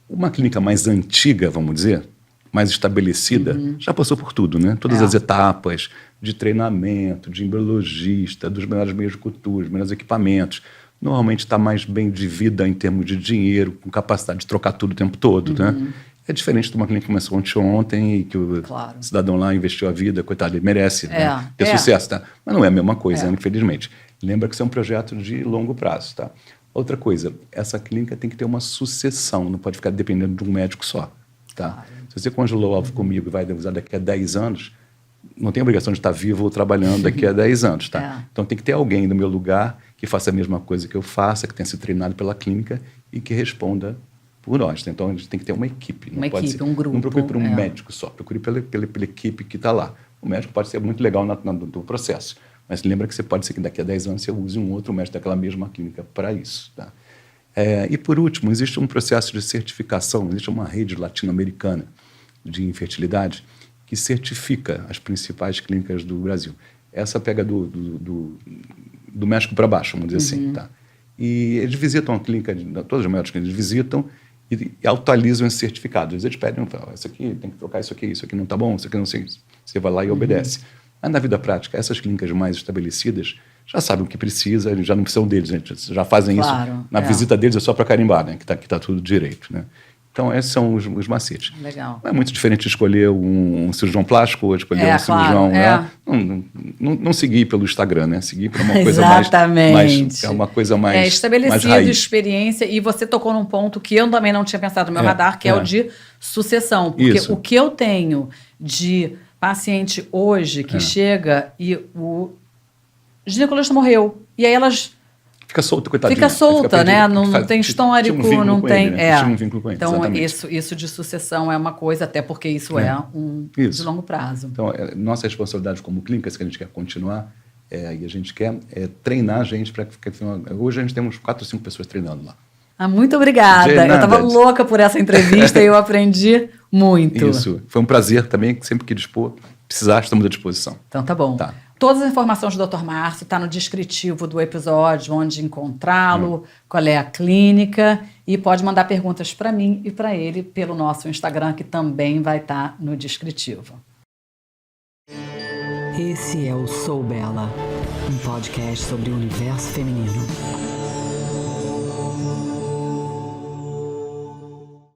Uma clínica mais antiga, vamos dizer, mais estabelecida, já passou por tudo, né? Todas as etapas de treinamento, de embriologista, dos melhores meios de cultura, dos melhores equipamentos. Normalmente está mais bem de vida em termos de dinheiro, com capacidade de trocar tudo o tempo todo, né? É diferente de uma clínica que começou ontem e que o cidadão lá investiu a vida, coitado, ele merece ter sucesso, tá? Mas não é a mesma coisa, infelizmente. Lembra que isso é um projeto de longo prazo, tá? Outra coisa, essa clínica tem que ter uma sucessão, não pode ficar dependendo de um médico só, tá? Se você congelou o óvulo comigo e vai usar daqui a 10 anos, não tem obrigação de estar vivo ou trabalhando daqui a 10 anos, tá? Então tem que ter alguém no meu lugar que faça a mesma coisa que eu faça, que tenha sido treinado pela clínica e que responda por nós. Então a gente tem que ter uma equipe. Um grupo. Não procure por um médico só, procure pela equipe que está lá. O médico pode ser muito legal no processo, mas lembra que pode ser que daqui a 10 anos você use um outro médico daquela mesma clínica para isso. Tá? E por último, existe um processo de certificação, existe uma rede latino-americana de infertilidade que certifica as principais clínicas do Brasil. Essa pega do México para baixo, vamos dizer assim. Tá? E eles visitam a clínica, todas as maiores clínicas visitam e atualizam esse certificado. Eles pedem, isso aqui tem que trocar isso aqui não está bom, isso aqui não sei. Você vai lá e obedece. Mas na vida prática, essas clínicas mais estabelecidas já sabem o que precisa, já não precisam deles, gente, já fazem isso. Na visita deles é só para carimbar, né, que tá tudo direito. Né? Então, esses são os macetes. Legal. Não é muito diferente de escolher um cirurgião plástico ou escolher um cirurgião. Né? Não seguir pelo Instagram, né? Seguir por uma coisa mais... É uma coisa mais estabelecido, mais experiência. E você tocou num ponto que eu também não tinha pensado no meu radar, que é o de sucessão. Porque o que eu tenho de paciente hoje que chega e o ginecologista morreu. E aí elas... Fica solta, coitadinha. Fica solta, né? Não tem histórico, não tem... Tinha um vínculo com ele, então, isso de sucessão é uma coisa, até porque isso é de longo prazo. Então, nossa responsabilidade como clínica, se que a gente quer continuar, e a gente quer treinar a gente para que... Hoje a gente tem uns 4 ou 5 pessoas treinando lá. Muito obrigada. Eu estava louca por essa entrevista e eu aprendi Muito. Isso. Foi um prazer também, sempre que dispor. Precisar, estamos à disposição. Então tá bom. Tá. Todas as informações do Dr. Márcio tá no descritivo do episódio, onde encontrá-lo, qual é a clínica, e pode mandar perguntas para mim e para ele pelo nosso Instagram, que também vai estar no descritivo. Esse é o Sou Bela, um podcast sobre o universo feminino.